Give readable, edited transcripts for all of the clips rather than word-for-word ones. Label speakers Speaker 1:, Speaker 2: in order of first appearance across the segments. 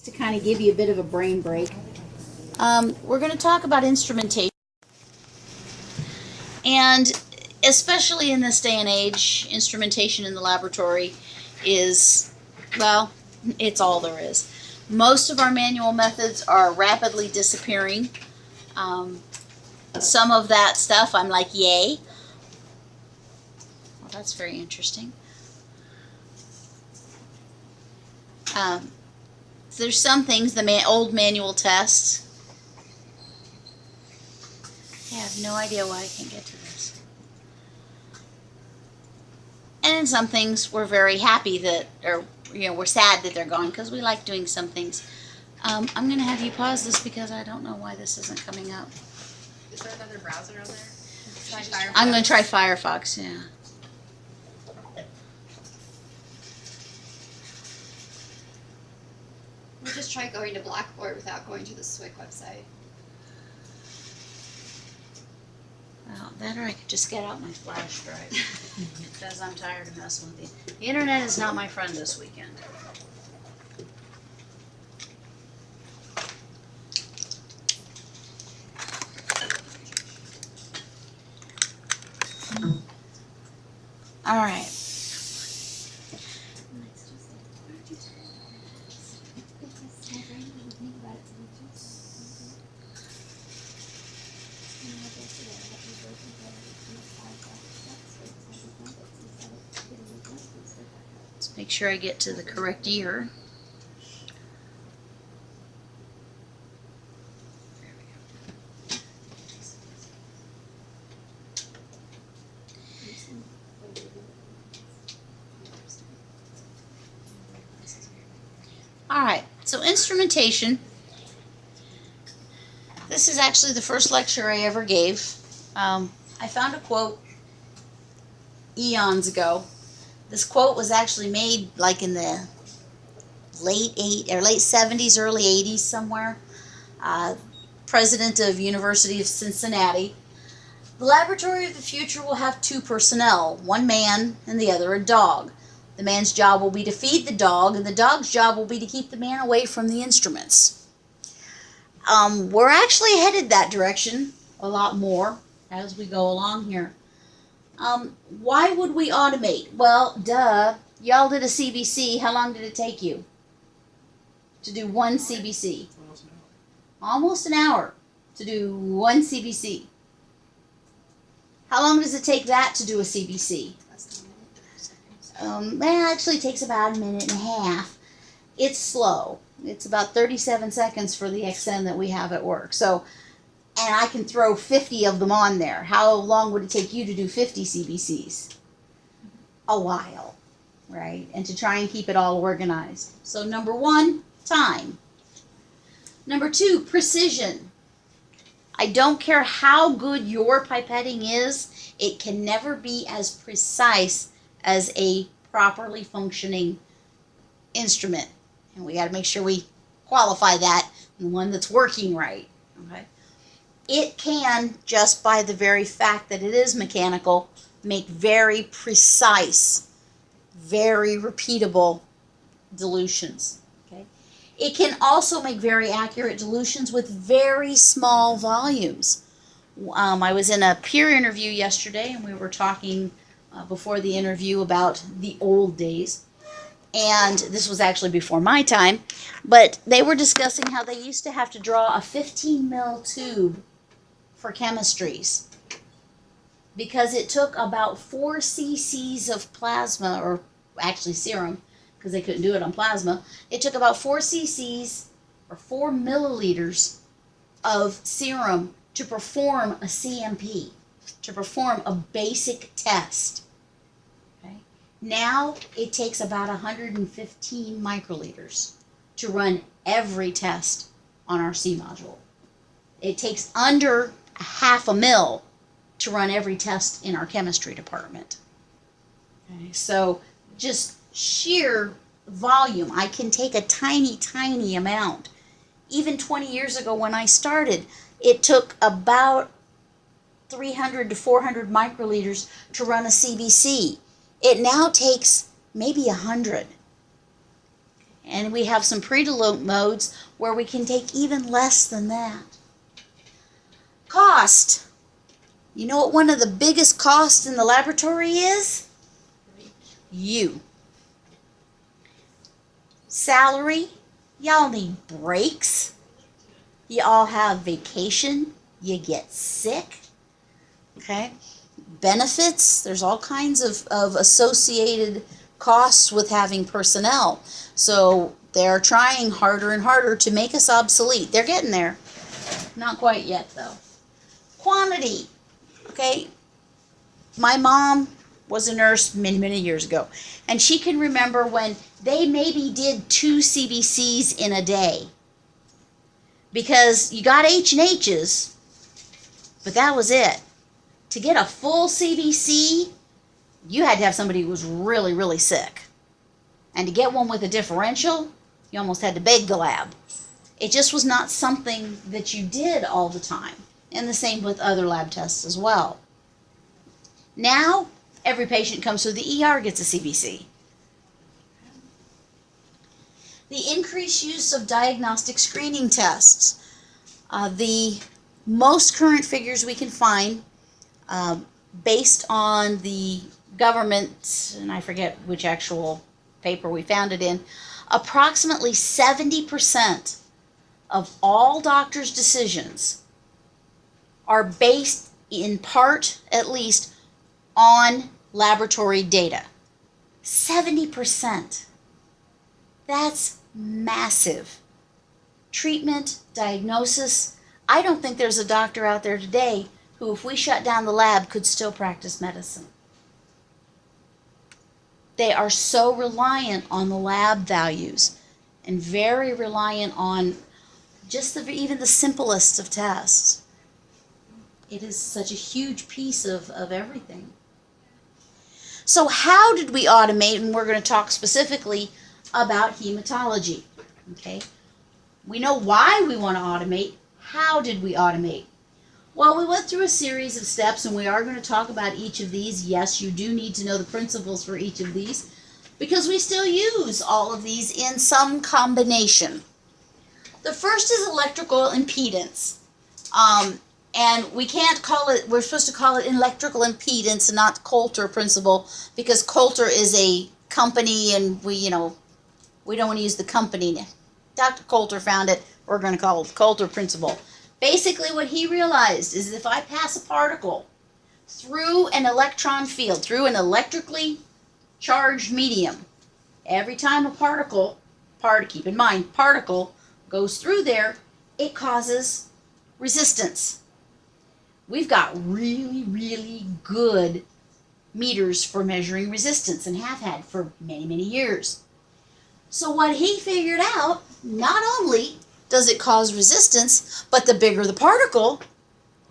Speaker 1: to kind of give you a bit of a brain break. We're going to talk about instrumentation. And especially in this day and age, instrumentation in the laboratory is, well, it's all there is. Most of our manual methods are rapidly disappearing. Some of that stuff, I'm like, yay. Well, that's very interesting. There's some things, the old manual tests. I have no idea why I can't get to this. And some things we're very happy that, or we're sad that they're gone because we like doing some things. I'm going to have you pause this because I don't know why this isn't coming up.
Speaker 2: Is there another browser on there?
Speaker 1: I'm going to try Firefox, yeah.
Speaker 3: We'll just try going to Blackboard without going to the SWIC website.
Speaker 1: Well, that or I could just get out my flash drive because I'm tired of messing with you. The internet is not my friend this weekend. All right. Let's make sure I get to the correct year. Alright, so instrumentation. This is actually the first lecture I ever gave. I found a quote eons ago. This quote was actually made like in the late 70s, early 80s somewhere. President of University of Cincinnati. The laboratory of the future will have two personnel, one man and the other a dog. The man's job will be to feed the dog, and the dog's job will be to keep the man away from the instruments. We're actually headed that direction a lot more as we go along here. Why would we automate? Well, duh. Y'all did a CBC. How long did it take you to do one CBC? Almost an hour to do one CBC. How long does it take that to do a CBC? That actually takes about a minute and a half. It's slow. It's about 37 seconds for the XN that we have at work. So, and I can throw 50 of them on there. How long would it take you to do 50 CBCs? A while, right? And to try and keep it all organized. So number one, time. Number two, precision. I don't care how good your pipetting is, it can never be as precise as a properly functioning instrument. And we got to make sure we qualify that, the one that's working right. Okay. It can, just by the very fact that it is mechanical, make very precise, very repeatable dilutions. Okay. It can also make very accurate dilutions with very small volumes. I was in a peer interview yesterday, and we were talking before the interview about the old days. And this was actually before my time, but they were discussing how they used to have to draw a 15 mil tube for chemistries because it took about 4 cc's of plasma, or actually serum, because they couldn't do it on plasma. It took about 4 cc's or 4 milliliters of serum to perform a CMP, to perform a basic test. Okay? Now it takes about 115 microliters to run every test on our C module. It takes under a half a mil to run every test in our chemistry department. Okay? So just sheer volume. I can take a tiny, tiny amount. Even 20 years ago when I started, it took about 300 to 400 microliters to run a CBC. It now takes maybe 100. And we have some preload modes where we can take even less than that. Cost. You know what one of the biggest costs in the laboratory is? You. Salary. Y'all need breaks. You all have vacation. You get sick. Okay? Benefits. There's all kinds of associated costs with having personnel. So they're trying harder and harder to make us obsolete. They're getting there. Not quite yet, though. Quantity. Okay? My mom was a nurse many, many years ago. And she can remember when they maybe did 2 CBCs in a day. Because you got H&H's, but that was it. To get a full CBC, you had to have somebody who was really, really sick. And to get one with a differential, you almost had to beg the lab. It just was not something that you did all the time. And the same with other lab tests as well. Now, every patient comes through the ER gets a CBC. The increased use of diagnostic screening tests. The most current figures we can find, based on the government, and I forget which actual paper we found it in, approximately 70% of all doctors' decisions are based in part, at least, on laboratory data. 70%. That's massive. Treatment, diagnosis. I don't think there's a doctor out there today who, if we shut down the lab, could still practice medicine. They are so reliant on the lab values and very reliant on just even the simplest of tests. It is such a huge piece of everything. So how did we automate? And we're going to talk specifically about hematology. Okay? We know why we want to automate. How did we automate? Well, we went through a series of steps, and we are going to talk about each of these. Yes, you do need to know the principles for each of these, because we still use all of these in some combination. The first is electrical impedance. And we can't call it, we're supposed to call it electrical impedance and not Coulter principle, because Coulter is a company and we don't want to use the company. Dr. Coulter found it, we're going to call it the Coulter principle. Basically what he realized is if I pass a particle through an electron field, through an electrically charged medium, every time a particle, keep in mind, particle goes through there, it causes resistance. We've got really, really good meters for measuring resistance and have had for many, many years. So what he figured out, not only does it cause resistance, but the bigger the particle,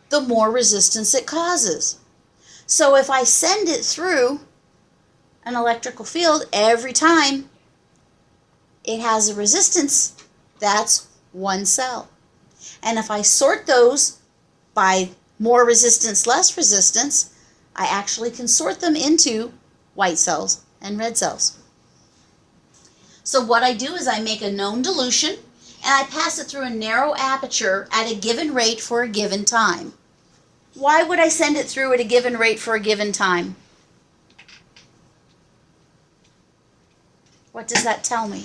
Speaker 1: the more resistance it causes. So if I send it through an electrical field every time it has a resistance, that's one cell. And if I sort those by more resistance, less resistance, I actually can sort them into white cells and red cells. So what I do is I make a known dilution and I pass it through a narrow aperture at a given rate for a given time. Why would I send it through at a given rate for a given time? What does that tell me?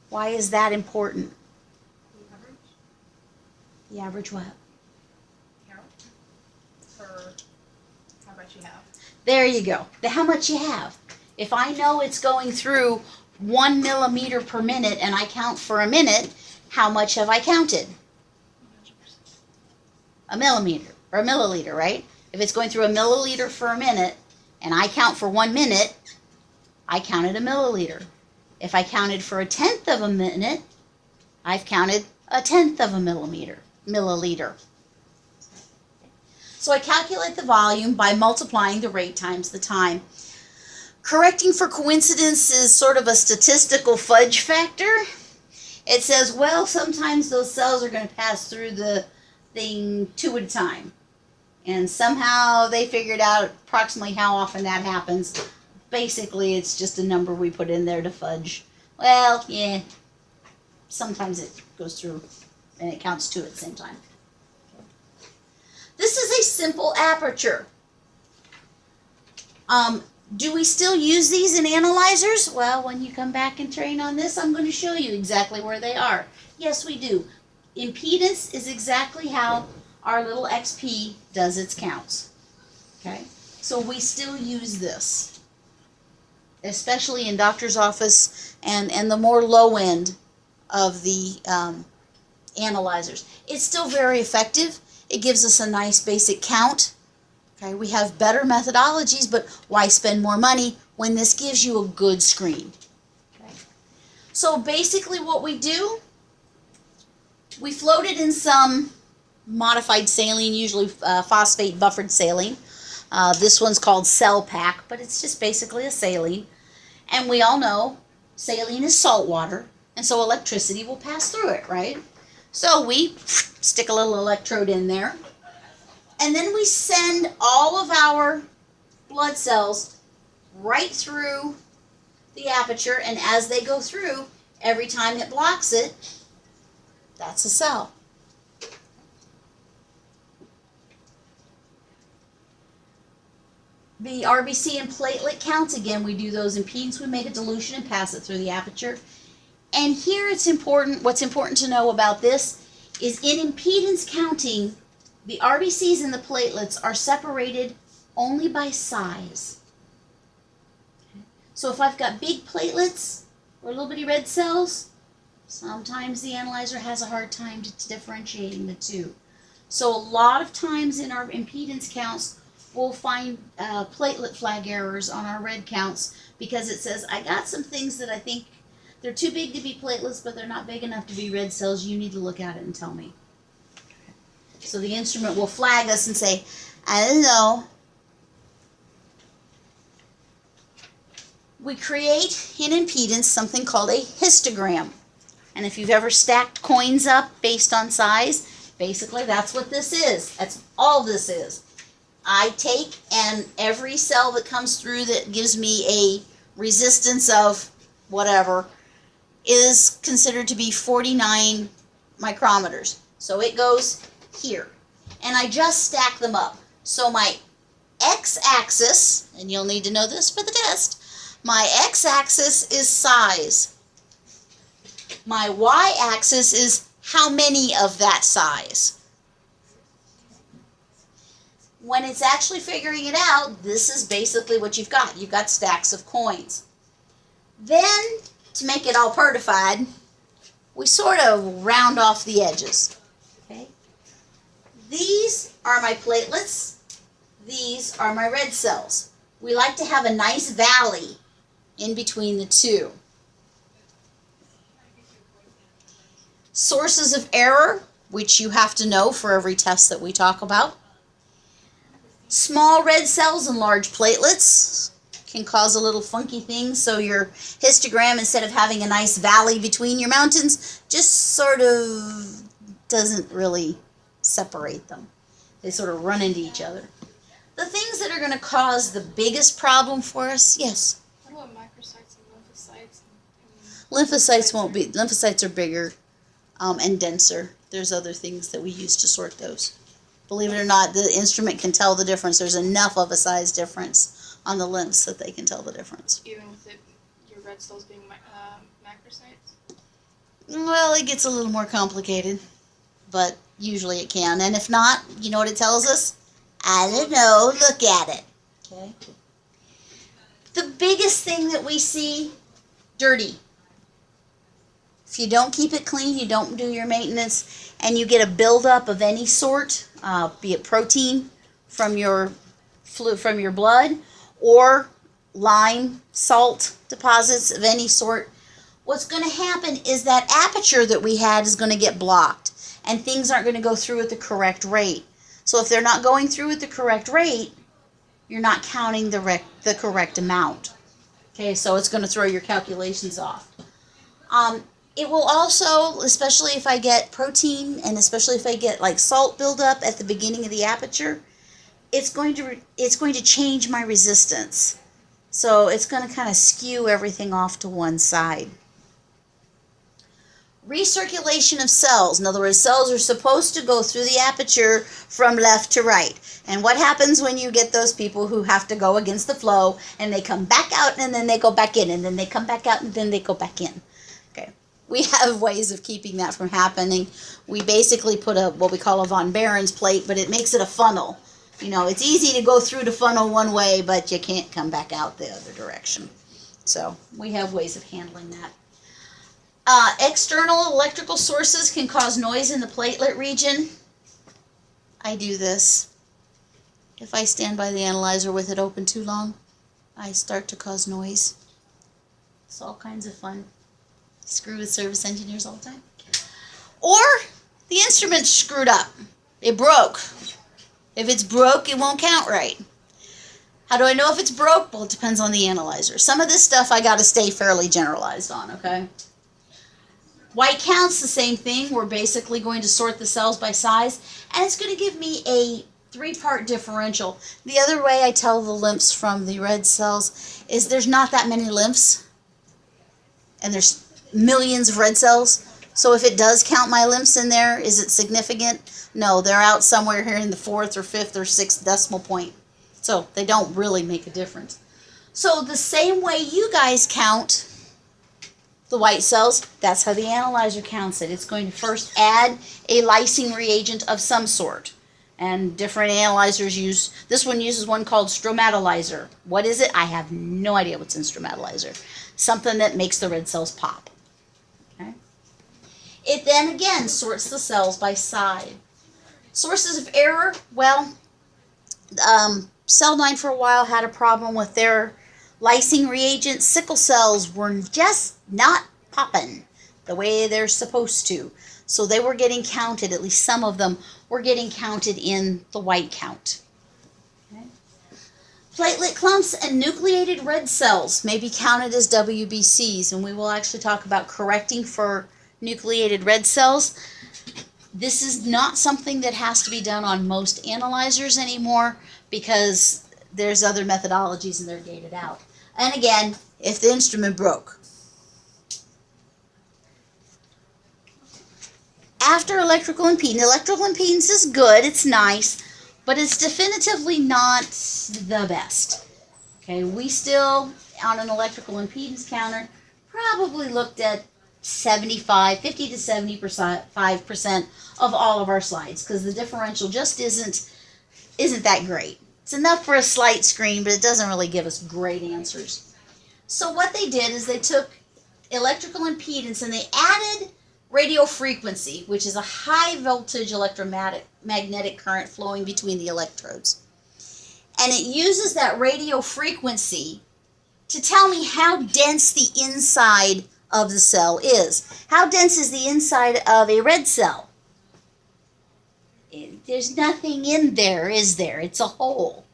Speaker 1: Why is that important?
Speaker 2: The average
Speaker 1: The average what?
Speaker 2: count for how much you have.
Speaker 1: There you go. How much you have. If I know it's going through 1 millimeter per minute and I count for a minute, how much have I counted? A millimeter or a milliliter, right? If it's going through a milliliter for a minute and I count for 1 minute, I counted a milliliter. If I counted for 1/10 of a minute, I've counted 1/10 of a milliliter. So I calculate the volume by multiplying the rate times the time. Correcting for coincidence is sort of a statistical fudge factor. It says, well, sometimes those cells are going to pass through the thing 2 at a time. And somehow they figured out approximately how often that happens. basically it's just a number we put in there to fudge. Well, yeah, sometimes it goes through and it counts two at the same time. This is a simple aperture. Do we still use these in analyzers? Well, when you come back and train on this, I'm going to show you exactly where they are. Yes, we do. Impedance is exactly how our little XP does its counts. Okay? So we still use this, especially in doctor's office and the more low end of the analyzers. It's still very effective. It gives us a nice basic count. Okay, we have better methodologies, but why spend more money when this gives you a good screen? Okay. So basically what we do, we float it in some modified saline, usually phosphate buffered saline. This one's called Cell Pack, but it's just basically a saline. And we all know saline is salt water, and so electricity will pass through it, right? So we stick a little electrode in there. And then we send all of our blood cells right through the aperture, and as they go through, every time it blocks it, that's a cell. The RBC and platelet counts, again, we do those impedance, we make a dilution and pass it through the aperture. And here it's important, what's important to know about this is in impedance counting, the RBCs and the platelets are separated only by size. Okay. So if I've got big platelets or little bitty red cells, sometimes the analyzer has a hard time differentiating the two. So a lot of times in our impedance counts, we'll find platelet flag errors on our red counts because it says, I got some things that I think they're too big to be platelets, but they're not big enough to be red cells. You need to look at it and tell me. So the instrument will flag us and say, I don't know. We create in impedance something called a histogram. And if you've ever stacked coins up based on size, basically that's what this is. That's all this is. I take, and every cell that comes through that gives me a resistance of whatever is considered to be 49 micrometers. So it goes here. And I just stack them up. So my x-axis, and you'll need to know this for the test, my x-axis is size. My y-axis is how many of that size. When it's actually figuring it out, this is basically what you've got. You've got stacks of coins. Then, to make it all partified, we sort of round off the edges. Okay? These are my platelets. These are my red cells. We like to have a nice valley in between the two. Sources of error, which you have to know for every test that we talk about. Small red cells and large platelets can cause a little funky thing, so your histogram, instead of having a nice valley between your mountains, just sort of doesn't really separate them. They sort of run into each other. The things that are going to cause the biggest problem for us, yes?
Speaker 2: What about microcytes and lymphocytes?
Speaker 1: Lymphocytes won't be, lymphocytes are bigger and denser. There's other things that we use to sort those. Believe it or not, the instrument can tell the difference. There's enough of a size difference on the lymphs that they can tell the difference.
Speaker 2: Even with your red cells being macrocytes?
Speaker 1: Well, it gets a little more complicated, but usually it can. And if not, you know what it tells us? I don't know, look at it. Okay. The biggest thing that we see, dirty. If you don't keep it clean, you don't do your maintenance, and you get a buildup of any sort, be it protein from your blood or lime, salt deposits of any sort, what's going to happen is that aperture that we had is going to get blocked, and things aren't going to go through at the correct rate. So if they're not going through at the correct rate, you're not counting the correct amount. Okay, so it's going to throw your calculations off. It will also, especially if I get protein and especially if I get like salt buildup at the beginning of the aperture, it's going to change my resistance. So it's going to kind of skew everything off to one side. Recirculation of cells. In other words, cells are supposed to go through the aperture from left to right. And what happens when you get those people who have to go against the flow and they come back out and then they go back in and then they come back out and then they go back in? Okay. We have ways of keeping that from happening. We basically put what we call a von Baron's plate, but it makes it a funnel. You know, it's easy to go through the funnel one way, but you can't come back out the other direction. So we have ways of handling that. External electrical sources can cause noise in the platelet region. I do this. If I stand by the analyzer with it open too long, I start to cause noise. It's all kinds of fun. Screw with service engineers all the time. Or the instrument's screwed up. It broke. If it's broke, it won't count right. How do I know if it's broke? Well, it depends on the analyzer. Some of this stuff I got to stay fairly generalized on, okay? White count's the same thing. We're basically going to sort the cells by size, and it's going to give me a 3-part differential. The other way I tell the lymphs from the red cells is there's not that many lymphs, and there's millions of red cells. So if it does count my lymphs in there, is it significant? No, they're out somewhere here in the 4th or 5th or 6th decimal point. So they don't really make a difference. So the same way you guys count the white cells, that's how the analyzer counts it. It's going to first add a lysing reagent of some sort. And different analyzers use, this one uses one called stromatolizer. What is it? I have no idea what's in stromatolizer. Something that makes the red cells pop. Okay. It then again sorts the cells by side. Sources of error, well, Cell 9 for a while had a problem with their lysing reagent. Sickle cells were just not popping the way they're supposed to. So they were getting counted, at least some of them were getting counted in the white count. Okay. Platelet clumps and nucleated red cells may be counted as WBCs, and we will actually talk about correcting for nucleated red cells. This is not something that has to be done on most analyzers anymore because there's other methodologies and they're gated out. And again, if the instrument broke. After electrical impedance is good, it's nice, but it's definitively not the best. Okay, we still, on an electrical impedance counter, probably looked at 50 to 75% of all of our slides, because the differential just isn't that great. It's enough for a slight screen, but it doesn't really give us great answers. So what they did is they took electrical impedance and they added radio frequency, which is a high voltage electromagnetic current flowing between the electrodes. And it uses that radio frequency to tell me how dense the inside of the cell is. How dense is the inside of a red cell? There's nothing in there, is there? It's a hole.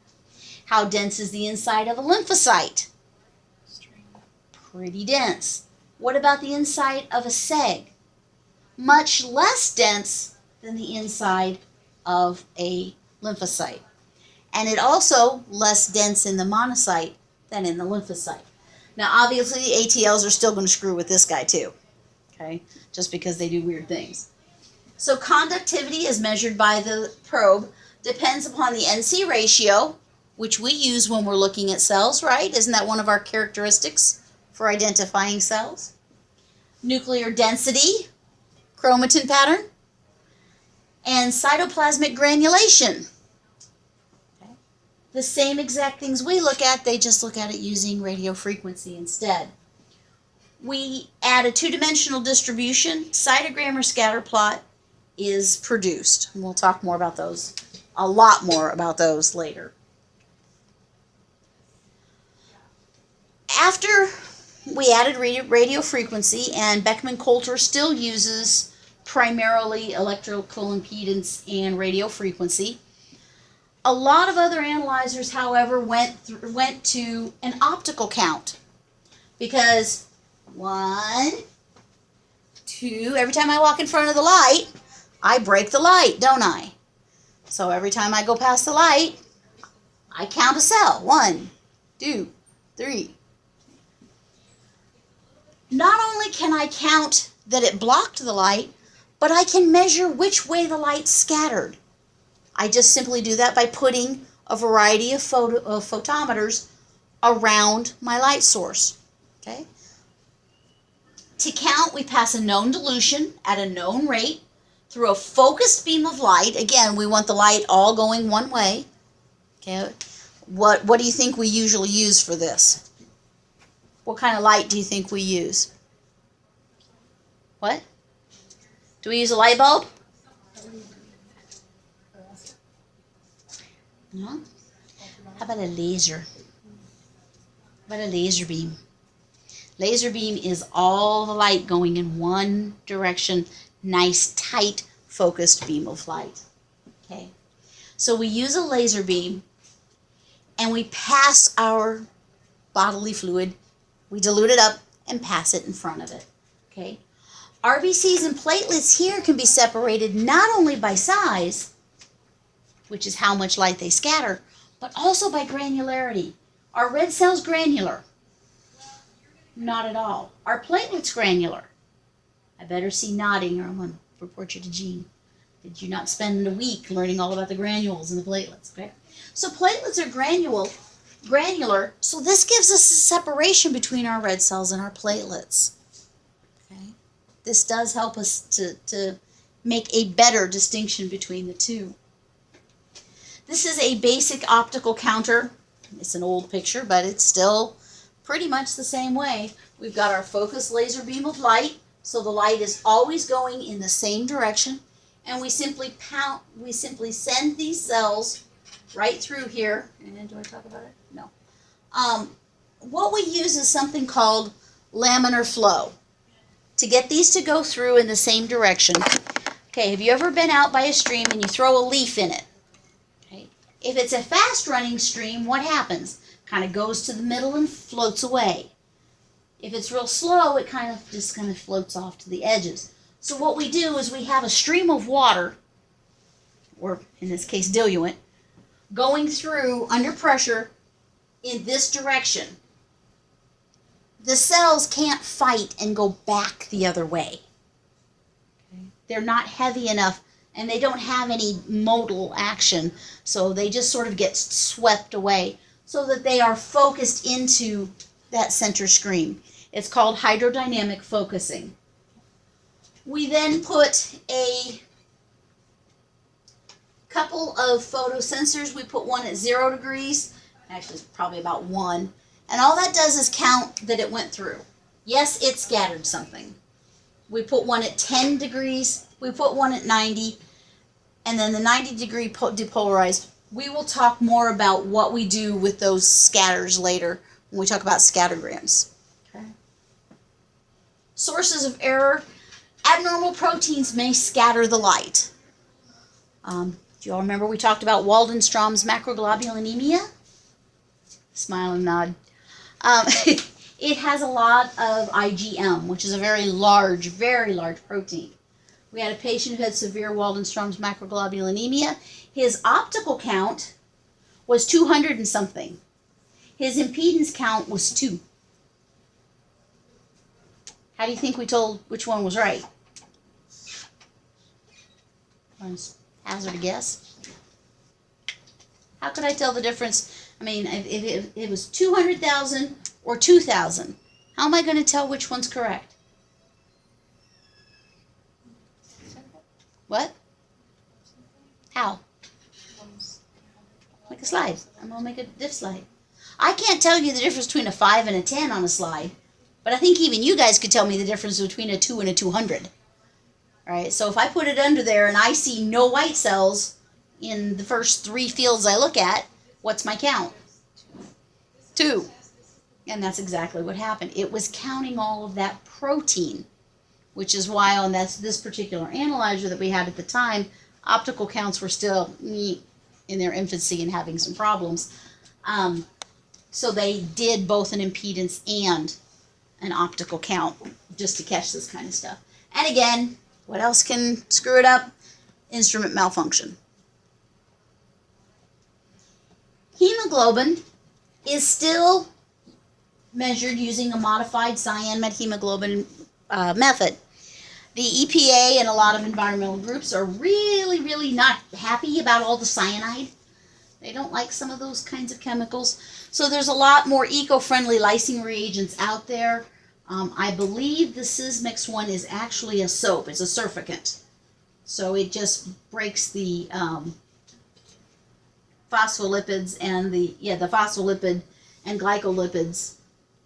Speaker 1: How dense is the inside of a lymphocyte? Pretty dense. What about the inside of a seg? Much less dense than the inside of a lymphocyte. And it also less dense in the monocyte than in the lymphocyte. Now obviously the ATLs are still going to screw with this guy too, okay, just because they do weird things. So conductivity as measured by the probe depends upon the NC ratio, which we use when we're looking at cells, right? Isn't that one of our characteristics for identifying cells? Nuclear density, chromatin pattern, and cytoplasmic granulation. Okay. The same exact things we look at, they just look at it using radio frequency instead. We add a two-dimensional distribution, cytogram or scatter plot is produced. And we'll talk more about those, a lot more about those later. After we added radio frequency, and Beckman-Coulter still uses primarily electrical impedance and radio frequency. A lot of other analyzers, however, went to an optical count, because 1, 2, every time I walk in front of the light, I break the light, don't I? So every time I go past the light, I count a cell. 1, 2, 3. Not only can I count that it blocked the light, but I can measure which way the light scattered. I just simply do that by putting a variety of photometers around my light source. Okay? To count, we pass a known dilution at a known rate through a focused beam of light. Again, we want the light all going one way. Okay? What do you think we usually use for this? What kind of light do you think we use? What? Do we use a light bulb? No? How about a laser? How about a laser beam? Laser beam is all the light going in one direction. Nice, tight, focused beam of light. Okay? So we use a laser beam and we pass our bodily fluid, we dilute it up and pass it in front of it. Okay? RBCs and platelets here can be separated not only by size, which is how much light they scatter, but also by granularity. Are red cells granular? Not at all. Are platelets granular? I better see nodding or I'm going to report you to Jean. Did you not spend a week learning all about the granules and the platelets? Okay. So platelets are granular, so this gives us a separation between our red cells and our platelets. Okay. This does help us to make a better distinction between the two. This is a basic optical counter. It's an old picture, but it's still pretty much the same way. We've got our focused laser beam of light, so the light is always going in the same direction, and we simply send these cells right through here. And do I talk about it? No. What we use is something called laminar flow to get these to go through in the same direction. Okay, have you ever been out by a stream and you throw a leaf in it? Okay. If it's a fast-running stream, what happens? Kind of goes to the middle and floats away. If it's real slow, it kind of floats off to the edges. So what we do is we have a stream of water, or in this case diluent, going through under pressure in this direction. The cells can't fight and go back the other way. Okay. They're not heavy enough and they don't have any modal action, so they just sort of get swept away so that they are focused into that center screen. It's called hydrodynamic focusing. We then put a couple of photosensors. We put one at 0 degrees, actually it's probably about 1, and all that does is count that it went through. Yes, it scattered something. We put one at 10 degrees, we put one at 90, and then the 90-degree depolarized. We will talk more about what we do with those scatters later when we talk about scattergrams. Okay. Sources of error. Abnormal proteins may scatter the light. Do you all remember we talked about Waldenstrom's macroglobulinemia? Smile and nod. It has a lot of IgM, which is a very large protein. We had a patient who had severe Waldenstrom's macroglobulinemia. His optical count was 200 and something. His impedance count was 2. How do you think we told which one was right? Hazard a guess. How could I tell the difference? I mean, if it was 200,000 or 2,000, how am I going to tell which one's correct? What? How? Make a slide. I'm going to make a diff slide. I can't tell you the difference between a 5 and a 10 on a slide, but I think even you guys could tell me the difference between a 2 and a 200. All right, so if I put it under there and I see no white cells in the first 3 fields I look at, what's my count? 2. And that's exactly what happened. It was counting all of that protein, which is why on this particular analyzer that we had at the time, optical counts were still in their infancy and having some problems. So they did both an impedance and an optical count just to catch this kind of stuff. And again, what else can screw it up? Instrument malfunction. Hemoglobin is still measured using a modified cyan methemoglobin method. The EPA and a lot of environmental groups are really, really not happy about all the cyanide. They don't like some of those kinds of chemicals. So there's a lot more eco-friendly lysing reagents out there. I believe the Sysmix one is actually a soap. It's a surfactant. So it just breaks the phospholipids and the phospholipid and glycolipids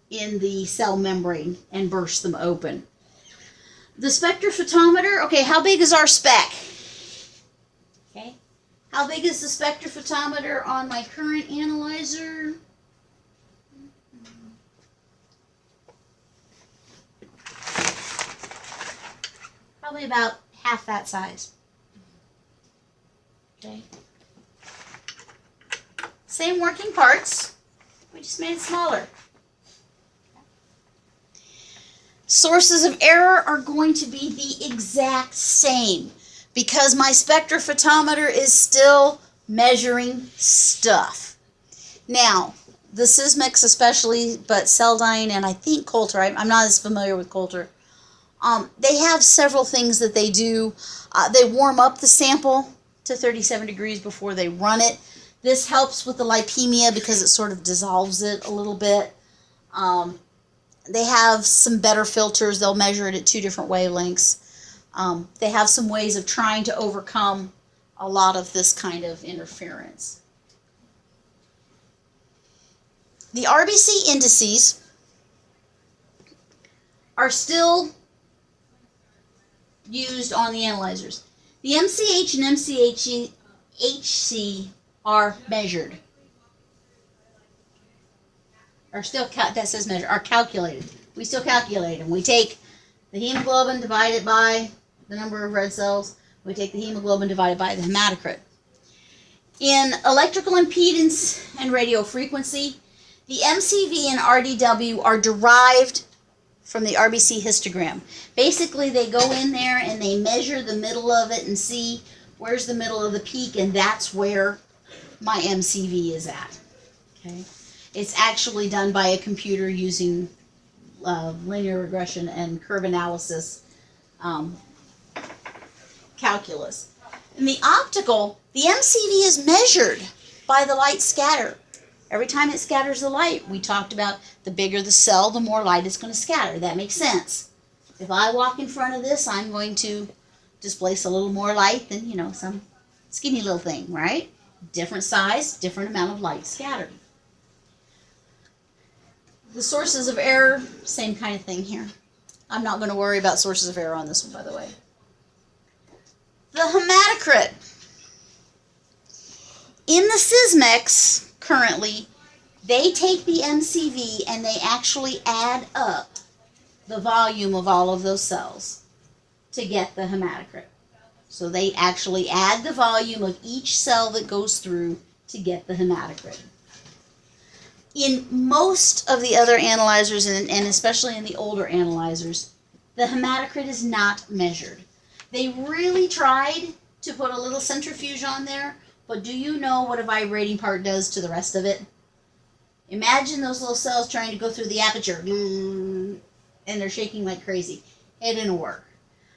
Speaker 1: in the cell membrane and bursts them open. The spectrophotometer, okay, how big is our spec? Okay. How big is the spectrophotometer on my current analyzer? Probably about half that size. Okay. Same working parts. We just made it smaller. Sources of error are going to be the exact same because my spectrophotometer is still measuring stuff. Now, the Sysmix especially, but Celdine and I think Coulter, I'm not as familiar with Coulter, they have several things that they do. They warm up the sample to 37 degrees before they run it. This helps with the lipemia because it sort of dissolves it a little bit. They have some better filters. They'll measure it at 2 different wavelengths. They have some ways of trying to overcome a lot of this kind of interference. The RBC indices are still used on the analyzers. The MCH and MCHC are measured. Are still that says measure are calculated. We still calculate them. We take the hemoglobin divided by the number of red cells. We take the hemoglobin divided by the hematocrit. In electrical impedance and radio frequency, the MCV and RDW are derived from the RBC histogram. Basically, they go in there and they measure the middle of it and see where's the middle of the peak, and that's where my MCV is at. Okay. It's actually done by a computer using linear regression and curve analysis calculus. In the optical, the MCV is measured by the light scatter. Every time it scatters the light, we talked about the bigger the cell, the more light it's going to scatter. That makes sense. If I walk in front of this, I'm going to displace a little more light than, some skinny little thing, right? Different size, different amount of light scattered. The sources of error, same kind of thing here. I'm not going to worry about sources of error on this one, by the way. The hematocrit. In the Sysmex, currently, they take the MCV and they actually add up the volume of all of those cells to get the hematocrit. So they actually add the volume of each cell that goes through to get the hematocrit. In most of the other analyzers, and especially in the older analyzers, the hematocrit is not measured. They really tried to put a little centrifuge on there, but do you know what a vibrating part does to the rest of it? Imagine those little cells trying to go through the aperture, and they're shaking like crazy. It didn't work.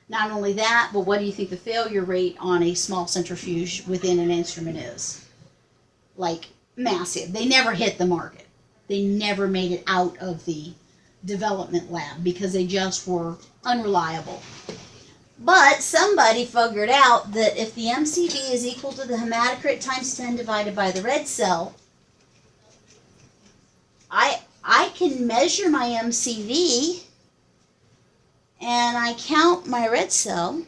Speaker 1: Not only that, but what do you think the failure rate on a small centrifuge within an instrument is? Like, massive. They never hit the market. They never made it out of the development lab because they just were unreliable. But somebody figured out that if the MCV is equal to the hematocrit times 10 divided by the red cell, I can measure my MCV and I count my red cell.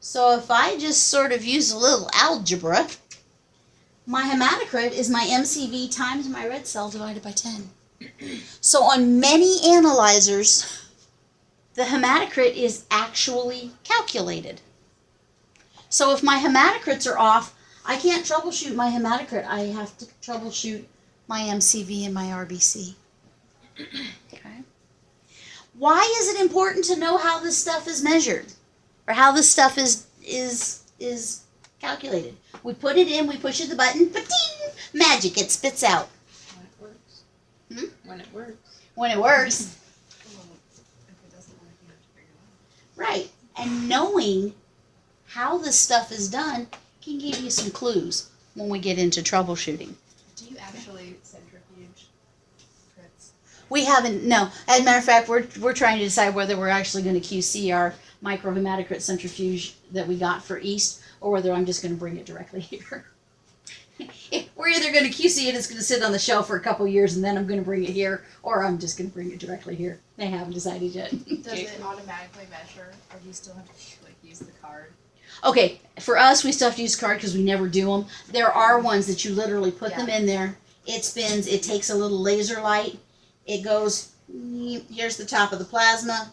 Speaker 1: So if I just sort of use a little algebra, my hematocrit is my MCV times my red cell divided by 10. So on many analyzers, the hematocrit is actually calculated. So if my hematocrits are off, I can't troubleshoot my hematocrit. I have to troubleshoot my MCV and my RBC. Okay. Why is it important to know how this stuff is measured? Or how this stuff is calculated? We put it in, we push the button, ba-ding, magic, it spits out.
Speaker 2: When it works.
Speaker 1: Hmm?
Speaker 2: When it works.
Speaker 1: when it works.
Speaker 2: Well, if it doesn't work, you have to figure it
Speaker 1: Right. And knowing how this stuff is done can give you some clues when we get into troubleshooting.
Speaker 2: out. Do you actually centrifuge grits?
Speaker 1: We haven't, no. As a matter of fact, we're trying to decide whether we're actually going to QC our micro hematocrit centrifuge that we got for East, or whether I'm just going to bring it directly here. We're either going to QC it, it's going to sit on the shelf for a couple years, and then I'm going to bring it here, or I'm just going to bring it directly here. They haven't decided yet.
Speaker 2: Does it automatically measure, or do you still have to like use the card?
Speaker 1: Okay, for us, we still have to use card because we never do them. There are ones that you literally put them in there. It spins. It takes a little laser light. It goes, here's the top of the plasma.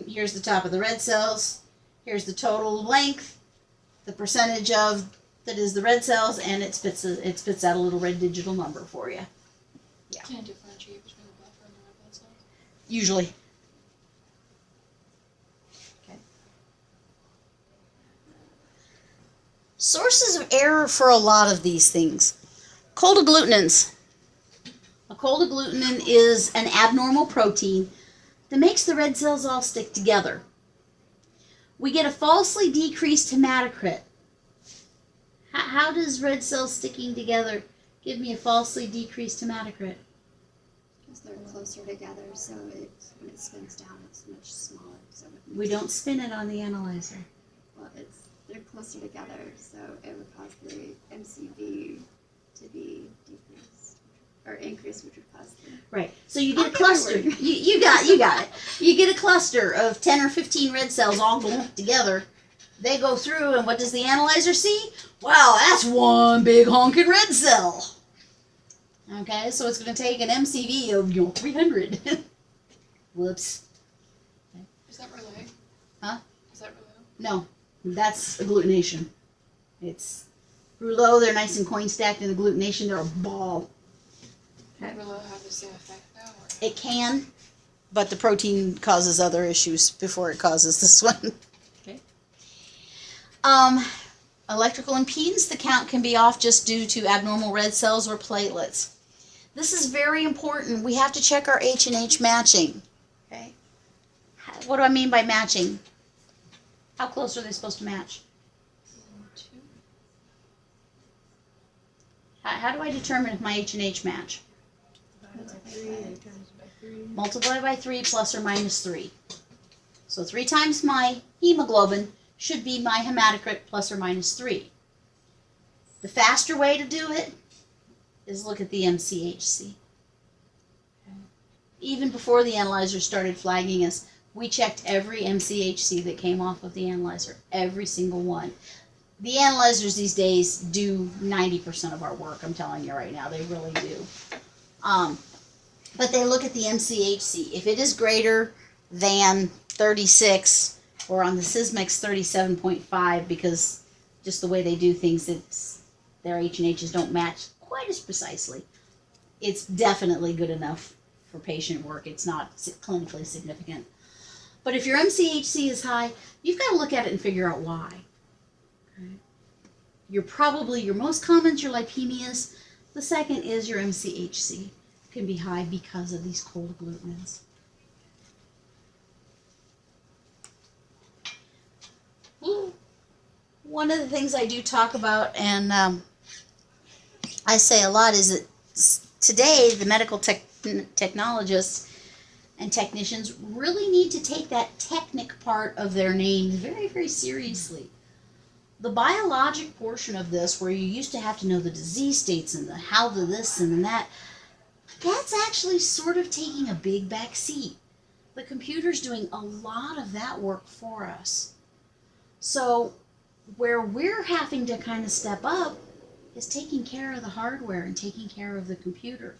Speaker 1: Here's the top of the red cells. Here's the total length, the percentage of that is the red cells, and it spits out a little red digital number for you.
Speaker 4: Can I differentiate between the buffer and the red blood cells?
Speaker 1: Usually. Sources of error for a lot of these things. Cold agglutinins. A cold agglutinin is an abnormal protein that makes the red cells all stick together. We get a falsely decreased hematocrit. How does red cells sticking together give me a falsely decreased hematocrit?
Speaker 3: Because they're closer together, so when it spins down, it's much smaller. So
Speaker 1: We don't spin it on the analyzer.
Speaker 3: well, they're closer together, so it would cause the MCV to be decreased or increased, which would cause the
Speaker 1: Right. So you get a cluster. You got it. You get a cluster of 10 or 15 red cells all lumped together. They go through, and what does the analyzer see? Wow, that's one big honking red cell. Okay, so it's going to take an MCV of 300. Whoops.
Speaker 4: Is that relay?
Speaker 1: Huh?
Speaker 4: Is that relay?
Speaker 1: No, that's agglutination. It's rouleau. They're nice and coin stacked, and agglutination, they're a ball.
Speaker 4: Would relay have the same effect though? Or?
Speaker 1: It can, but the protein causes other issues before it causes this one. Okay. Electrical impedance, the count can be off just due to abnormal red cells or platelets. This is very important. We have to check our H&H matching. Okay. What do I mean by matching? How close are they supposed to match?
Speaker 4: 2.
Speaker 1: How do I determine if my H&H match? Multiply by 3 plus or minus 3. So 3 times my hemoglobin should be my hematocrit plus or minus 3. The faster way to do it is look at the MCHC. Even before the analyzer started flagging us, we checked every MCHC that came off of the analyzer, every single one. The analyzers these days do 90% of our work, I'm telling you right now, they really do. But they look at the MCHC. If it is greater than 36, or on the Sysmex 37.5, because just the way they do things, their H&Hs don't match quite as precisely. It's definitely good enough for patient work. It's not clinically significant. But if your MCHC is high, you've got to look at it and figure out why. Okay. Your most common is your lipemias. The second is your MCHC. Can be high because of these cold agglutinins. One of the things I do talk about, and I say a lot, is that today the medical technologists and technicians really need to take that technic part of their names very, very seriously. The biologic portion of this, where you used to have to know the disease states and the how the this and that, that's actually sort of taking a big back seat. The computer's doing a lot of that work for us. So where we're having to kind of step up is taking care of the hardware and taking care of the computer.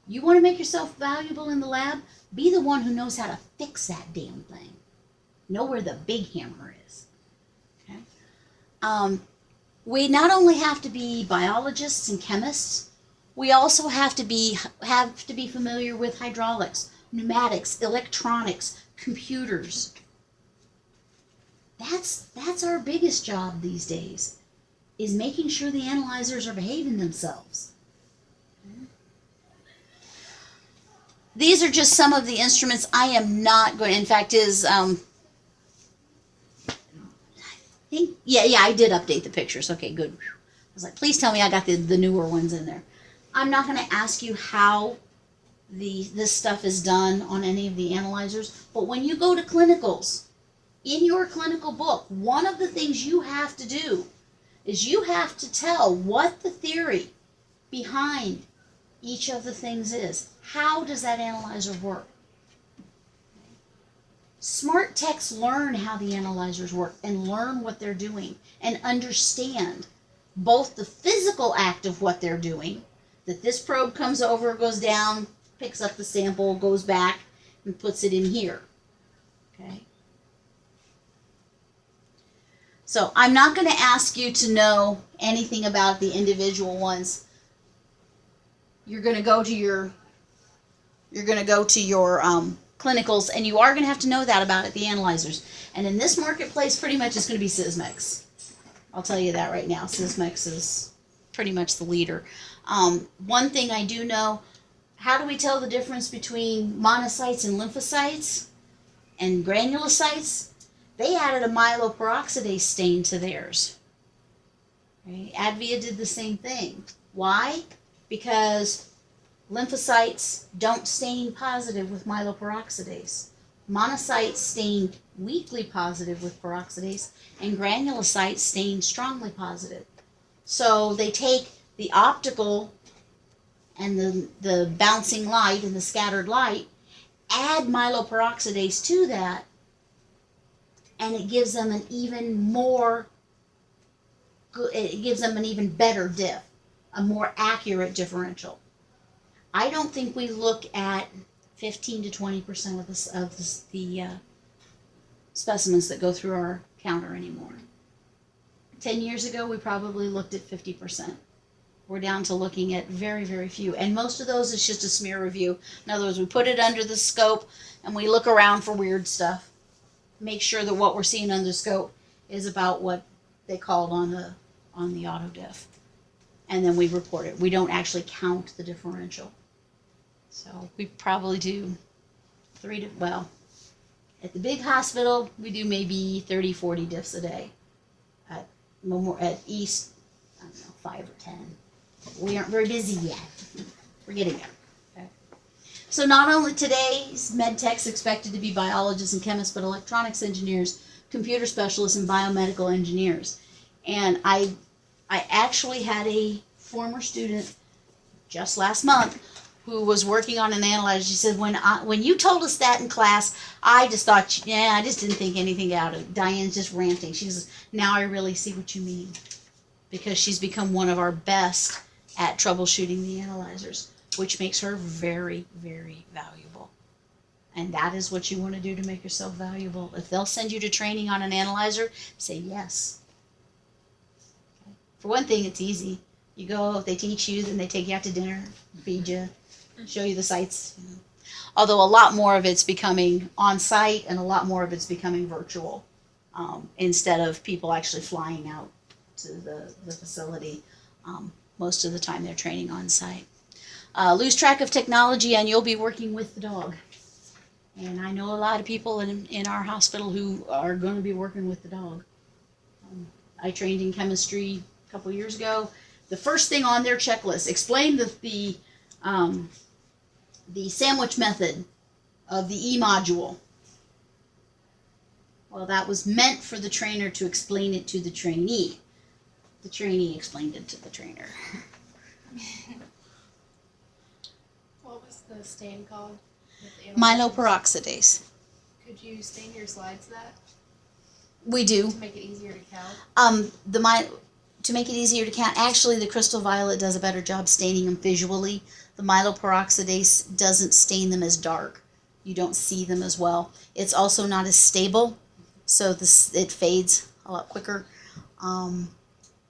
Speaker 1: You want to make yourself valuable in the lab? Be the one who knows how to fix that damn thing. Know where the big hammer is. Okay? We not only have to be biologists and chemists, we also have to be familiar with hydraulics, pneumatics, electronics, computers. That's our biggest job these days, is making sure the analyzers are behaving themselves. these are just some of the instruments. I am not going, in fact, yeah, I did update the pictures. Okay, good. I was like, please tell me I got the newer ones in there. I'm not going to ask you how this stuff is done on any of the analyzers, but when you go to clinicals, in your clinical book, one of the things you have to do is you have to tell what the theory behind each of the things is. How does that analyzer work? Smart techs learn how the analyzers work and learn what they're doing and understand both the physical act of what they're doing, that this probe comes over, goes down, picks up the sample, goes back, and puts it in here. Okay? So I'm not going to ask you to know anything about the individual ones. You're going to go to your clinicals, and you are going to have to know that about it, the analyzers. And in this marketplace, pretty much it's going to be Sysmex. I'll tell you that right now. Sysmex is pretty much the leader. One thing I do know, how do we tell the difference between monocytes and lymphocytes and granulocytes? They added a myeloperoxidase stain to theirs. Right? Advia did the same thing. Why? Because lymphocytes don't stain positive with myeloperoxidase. Monocytes stain weakly positive with peroxidase, and granulocytes stain strongly positive. So they take the optical and the bouncing light and the scattered light, add myeloperoxidase to that, and it gives them an even better diff, a more accurate differential. I don't think we look at 15 to 20% of the specimens that go through our counter anymore. 10 years ago, we probably looked at 50%. We're down to looking at very, very few. And most of those is just a smear review. In other words, we put it under the scope and we look around for weird stuff. Make sure that what we're seeing under the scope is about what they called on the auto diff. And then we report it. We don't actually count the differential. So we probably do at the big hospital, we do maybe 30, 40 diffs a day. At East, I don't know, 5 or 10. We aren't very busy yet. We're getting there. Okay. So not only today's med techs expected to be biologists and chemists, but electronics engineers, computer specialists, and biomedical engineers. And I actually had a former student just last month who was working on an analyzer. She said, when you told us that in class, I just thought, I just didn't think anything out of it. Diane's just ranting. She says, now I really see what you mean. Because she's become one of our best at troubleshooting the analyzers, which makes her very, very valuable. And that is what you want to do to make yourself valuable. If they'll send you to training on an analyzer, say yes. Okay. For one thing, it's easy. You go, they teach you, then they take you out to dinner, feed you, show you the sights. You know. Although a lot more of it's becoming on-site and a lot more of it's becoming virtual instead of people actually flying out to the facility. Most of the time they're training on-site. Lose track of technology and you'll be working with the dog. And I know a lot of people in our hospital who are going to be working with the dog. I trained in chemistry a couple years ago. The first thing on their checklist, explain the sandwich method of the E module. Well, that was meant for the trainer to explain it to the trainee. The trainee explained it to the trainer.
Speaker 2: What was the stain called?
Speaker 1: Myeloperoxidase.
Speaker 2: Could you stain your slides that
Speaker 1: We do.
Speaker 2: to make it easier to count?
Speaker 1: To make it easier to count, actually the crystal violet does a better job staining them visually. The myeloperoxidase doesn't stain them as dark. You don't see them as well. It's also not as stable, so it fades a lot quicker.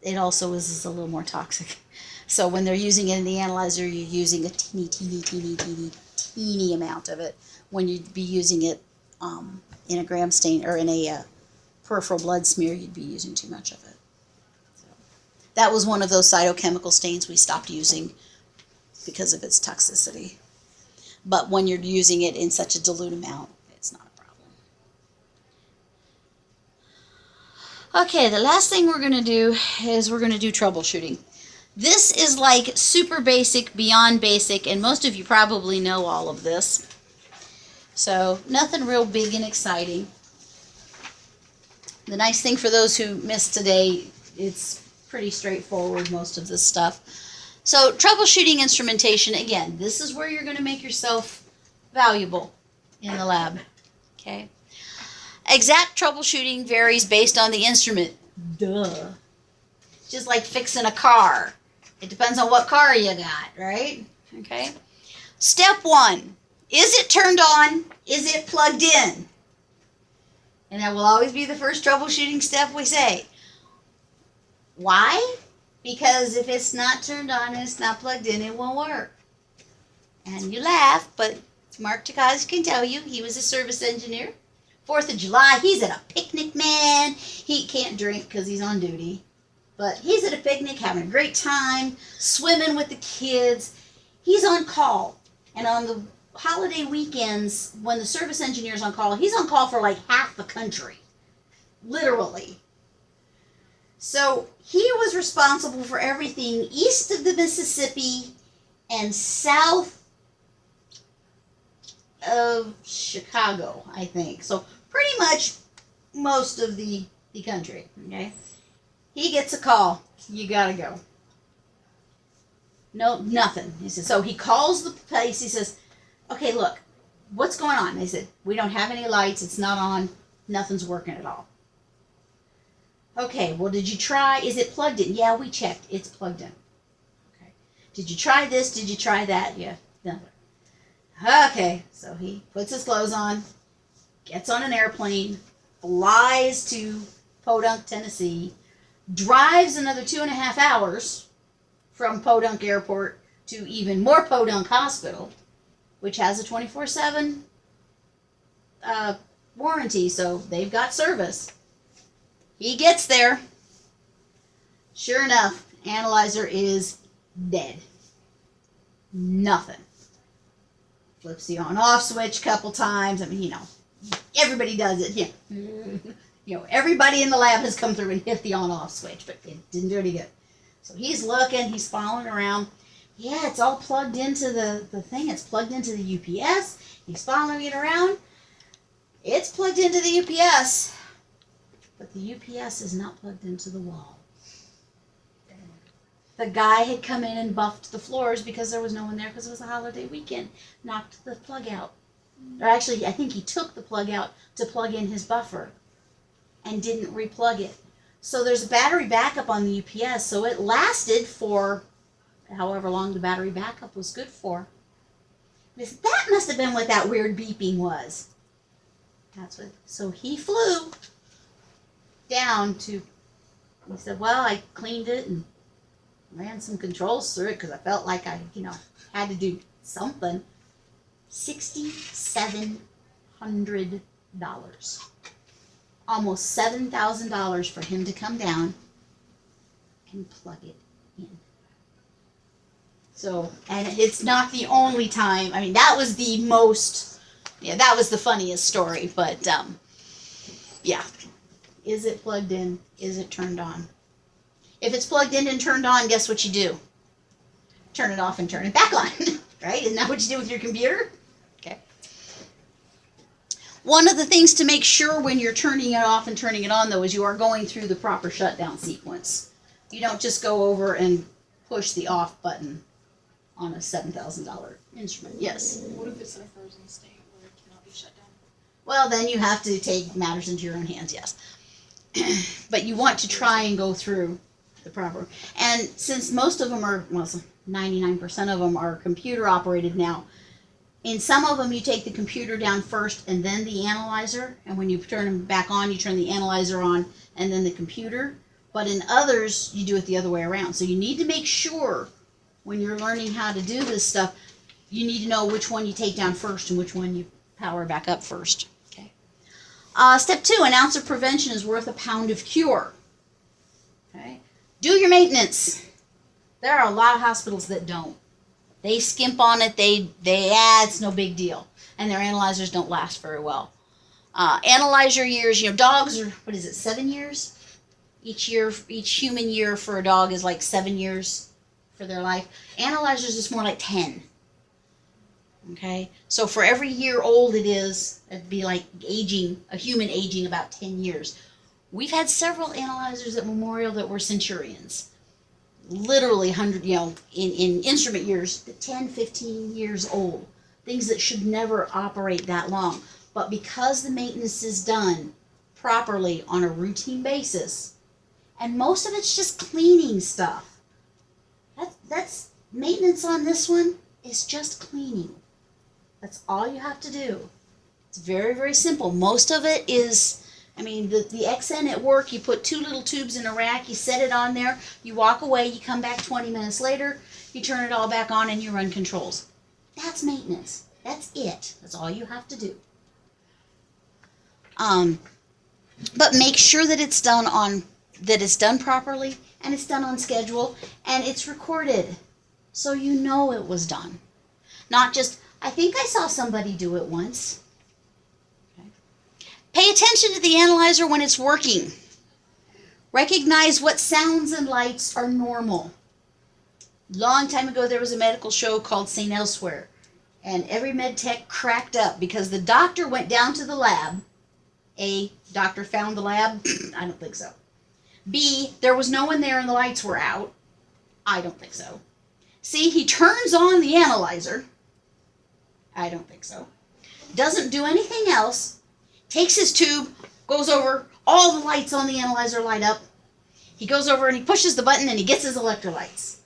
Speaker 1: It also is a little more toxic. So when they're using it in the analyzer, you're using a teeny amount of it. When you'd be using it in a gram stain or in a peripheral blood smear, you'd be using too much of it. So that was one of those cytochemical stains we stopped using because of its toxicity. But when you're using it in such a dilute amount, it's not a problem. Okay, the last thing we're going to do is we're going to do troubleshooting. This is like super basic, beyond basic, and most of you probably know all of this. So nothing real big and exciting. The nice thing for those who missed today, it's pretty straightforward, most of this stuff. So troubleshooting instrumentation, again, this is where you're going to make yourself valuable in the lab. Okay. Exact troubleshooting varies based on the instrument. Duh. Just like fixing a car. It depends on what car you got, right? Okay. Step 1. Is it turned on? Is it plugged in? And that will always be the first troubleshooting step we say. Why? Because if it's not turned on and it's not plugged in, it won't work. And you laugh, but Mark Takazi can tell you he was a service engineer. 4th of July, he's at a picnic, man. He can't drink because he's on duty. But he's at a picnic, having a great time, swimming with the kids. He's on call. And on the holiday weekends, when the service engineer's on call, he's on call for like half the country. Literally. So he was responsible for everything east of the Mississippi and south of Chicago, I think. So pretty much most of the country, okay? He gets a call. You gotta go. No, nothing. He says, so he calls the place. He says, okay, look, what's going on? They said, we don't have any lights. It's not on. Nothing's working at all. Okay, well, did you try? Is it plugged in? Yeah, we checked. It's plugged in. Okay. Did you try this? Did you try that? Yeah. No. Okay, so he puts his clothes on, gets on an airplane, flies to Podunk, Tennessee, drives another 2.5 hours from Podunk Airport to even more Podunk Hospital, which has a 24/7 warranty, so they've got service. He gets there. Sure enough, analyzer is dead. Nothing. Flips the on-off switch a couple times. I mean, you know, everybody does it. Yeah. You know, everybody in the lab has come through and hit the on-off switch, but it didn't do any good. So he's looking, he's following around. Yeah, it's all plugged into the thing. It's plugged into the UPS. He's following it around. It's plugged into the UPS, but the UPS is not plugged into the wall. The guy had come in and buffed the floors because there was no one there because it was a holiday weekend. Knocked the plug out. Or actually, I think he took the plug out to plug in his buffer and didn't replug it. So there's a battery backup on the UPS, so it lasted for however long the battery backup was good for. That must have been what that weird beeping was. That's what. So he flew down to, he said, well, I cleaned it and ran some controls through it because I felt like I, had to do something. $6,700. Almost $7,000 for him to come down and plug it in. So, and it's not the only time. I mean, that was the most, that was the funniest story. But, yeah. Is it plugged in? Is it turned on? If it's plugged in and turned on, guess what you do? Turn it off and turn it back on. Right? Isn't that what you do with your computer? Okay. One of the things to make sure when you're turning it off and turning it on, though, is you are going through the proper shutdown sequence. You don't just go over and push the off button on a $7,000 instrument. Yes?
Speaker 4: What if it's in a frozen state where it cannot be shut down?
Speaker 1: Well, then you have to take matters into your own hands, yes. But you want to try and go through the proper. And since most of them are, well, 99% of them are computer operated now, in some of them you take the computer down first and then the analyzer, and when you turn them back on, you turn the analyzer on and then the computer. But in others, you do it the other way around. So you need to make sure when you're learning how to do this stuff, you need to know which one you take down first and which one you power back up first. Okay. Step 2, an ounce of prevention is worth a pound of cure. Okay. Do your maintenance. There are a lot of hospitals that don't. They skimp on it. It's no big deal. And their analyzers don't last very well. Analyzer years, dogs are, 7 years? Each human year for a dog is like 7 years for their life. Analyzers is more like 10. Okay? So for every year old it'd be like a human aging about 10 years. We've had several analyzers at Memorial that were centurions. Literally 100, in instrument years, 10, 15 years old. Things that should never operate that long. But because the maintenance is done properly on a routine basis, and most of it's just cleaning stuff. That's maintenance on this one is just cleaning. That's all you have to do. It's very, very simple. Most of it is, the XN at work, you put 2 little tubes in a rack, you set it on there, you walk away, you come back 20 minutes later, you turn it all back on and you run controls. That's maintenance. That's it. That's all you have to do. But make sure that it's done properly, and it's done on schedule, and it's recorded so you know it was done. Not just, I think I saw somebody do it once. Okay. Pay attention to the analyzer when it's working. Recognize what sounds and lights are normal. Long time ago there was a medical show called St. Elsewhere, and every med tech cracked up because the doctor went down to the lab. A, doctor found the lab? I don't think so. B, there was no one there and the lights were out. I don't think so. C, he turns on the analyzer. I don't think so. Doesn't do anything else. Takes his tube, goes over, all the lights on the analyzer light up. He goes over and he pushes the button and he gets his electrolytes.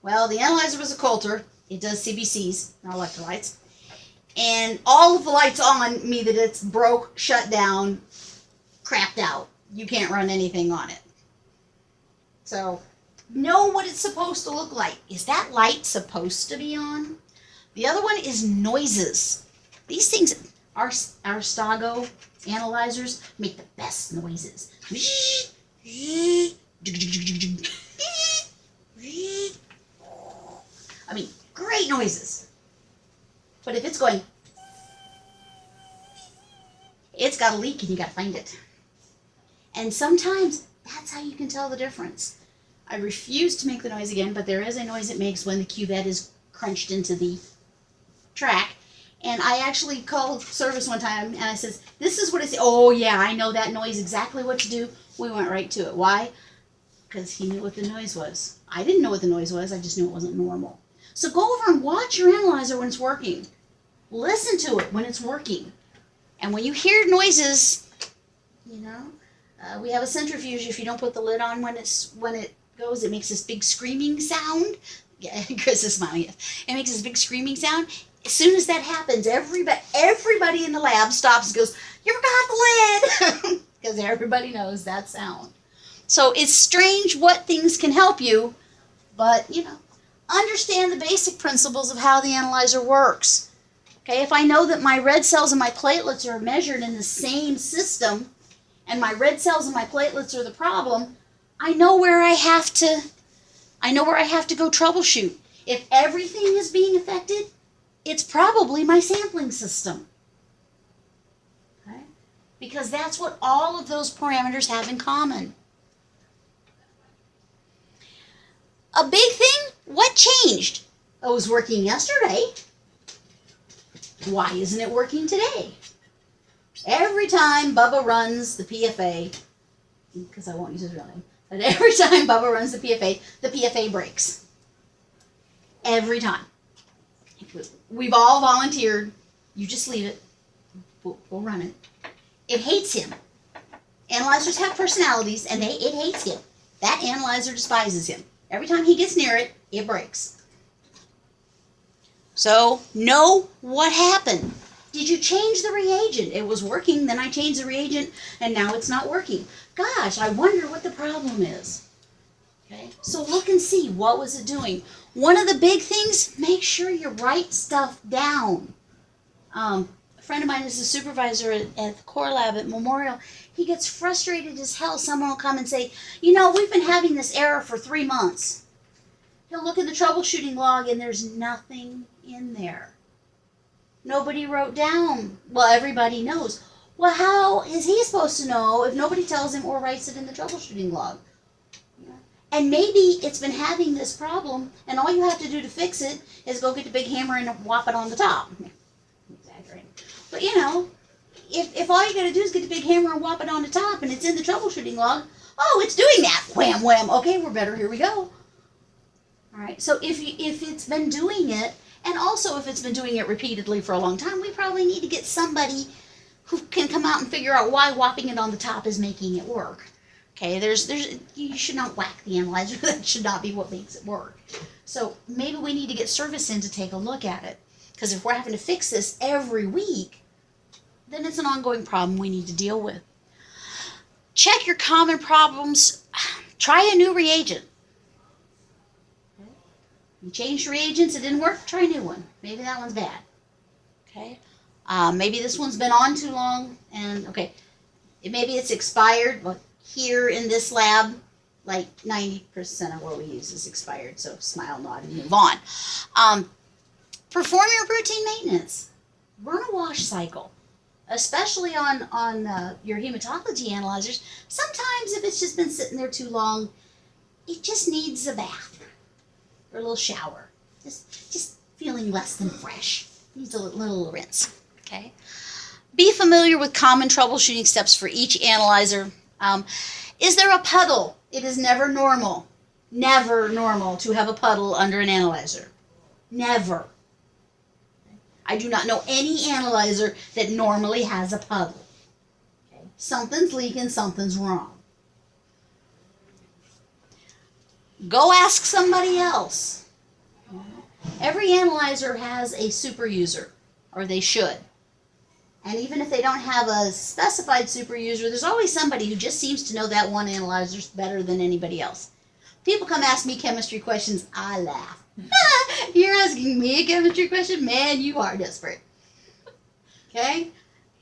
Speaker 1: Well, the analyzer was a Coulter. It does CBCs, not electrolytes. And all of the lights on mean that it's broke, shut down, crapped out. You can't run anything on it. So, know what it's supposed to look like. Is that light supposed to be on? The other one is noises. These things, our Stago analyzers make the best noises. Great noises. But if it's going, it's got a leak and you got to find it. And sometimes that's how you can tell the difference. I refuse to make the noise again, but there is a noise it makes when the cuvette is crunched into the track. And I actually called service one time and I says, this is what it says. Oh yeah, I know that noise, exactly what to do. We went right to it. Why? Because he knew what the noise was. I didn't know what the noise was, I just knew it wasn't normal. So go over and watch your analyzer when it's working. Listen to it when it's working. And when you hear noises, we have a centrifuge. If you don't put the lid on when it goes, it makes this big screaming sound. Yeah, Chris is smiling. It makes this big screaming sound. As soon as that happens, everybody in the lab stops and goes, "You forgot the lid," because everybody knows that sound. So it's strange what things can help you, but understand the basic principles of how the analyzer works. Okay, if I know that my red cells and my platelets are measured in the same system, and my red cells and my platelets are the problem, I know where I have to go troubleshoot. If everything is being affected, it's probably my sampling system. Okay? Because that's what all of those parameters have in common. A big thing, what changed? It was working yesterday. Why isn't it working today? Every time Bubba runs the PFA, because I won't use his real name, but every time Bubba runs the PFA breaks. Every time. We've all volunteered. You just leave it. We'll run it. It hates him. Analyzers have personalities, and it hates him. That analyzer despises him. Every time he gets near it, it breaks. So, know what happened. Did you change the reagent? It was working, then I changed the reagent, and now it's not working. Gosh, I wonder what the problem is. Okay, so look and see, what was it doing? One of the big things, make sure you write stuff down. A friend of mine is a supervisor at the core lab at Memorial. He gets frustrated as hell. Someone will come and say, we've been having this error for 3 months. He'll look in the troubleshooting log and there's nothing in there. Nobody wrote down. Well, everybody knows. Well, how is he supposed to know if nobody tells him or writes it in the troubleshooting log? And maybe it's been having this problem, and all you have to do to fix it is go get the big hammer and whop it on the top. I'm exaggerating. But if all you got to do is get the big hammer and whop it on the top, and it's in the troubleshooting log, oh, it's doing that. Wham, wham. Okay, we're better. Here we go. All right. So if it's been doing it, and also if it's been doing it repeatedly for a long time, we probably need to get somebody who can come out and figure out why whopping it on the top is making it work. Okay, you should not whack the analyzer. That should not be what makes it work. So maybe we need to get service in to take a look at it. Because if we're having to fix this every week, then it's an ongoing problem we need to deal with. Check your common problems. Try a new reagent. You changed reagents, it didn't work, try a new one. Maybe that one's bad. Okay, maybe this one's been on too long, and maybe it's expired. But here in this lab, like 90% of what we use is expired, so smile, nod, and move on. Perform your routine maintenance. Run a wash cycle, especially on your hematology analyzers. Sometimes if it's just been sitting there too long, it just needs a bath or a little shower. Just feeling less than fresh. Needs a little rinse. Okay. Be familiar with common troubleshooting steps for each analyzer. Is there a puddle? It is never normal to have a puddle under an analyzer. Never. I do not know any analyzer that normally has a puddle. Okay. Something's leaking, something's wrong. Go ask somebody else. Every analyzer has a super user, or they should. And even if they don't have a specified super user, there's always somebody who just seems to know that one analyzer better than anybody else. People come ask me chemistry questions, I laugh. You're asking me a chemistry question? Man, you are desperate. Okay?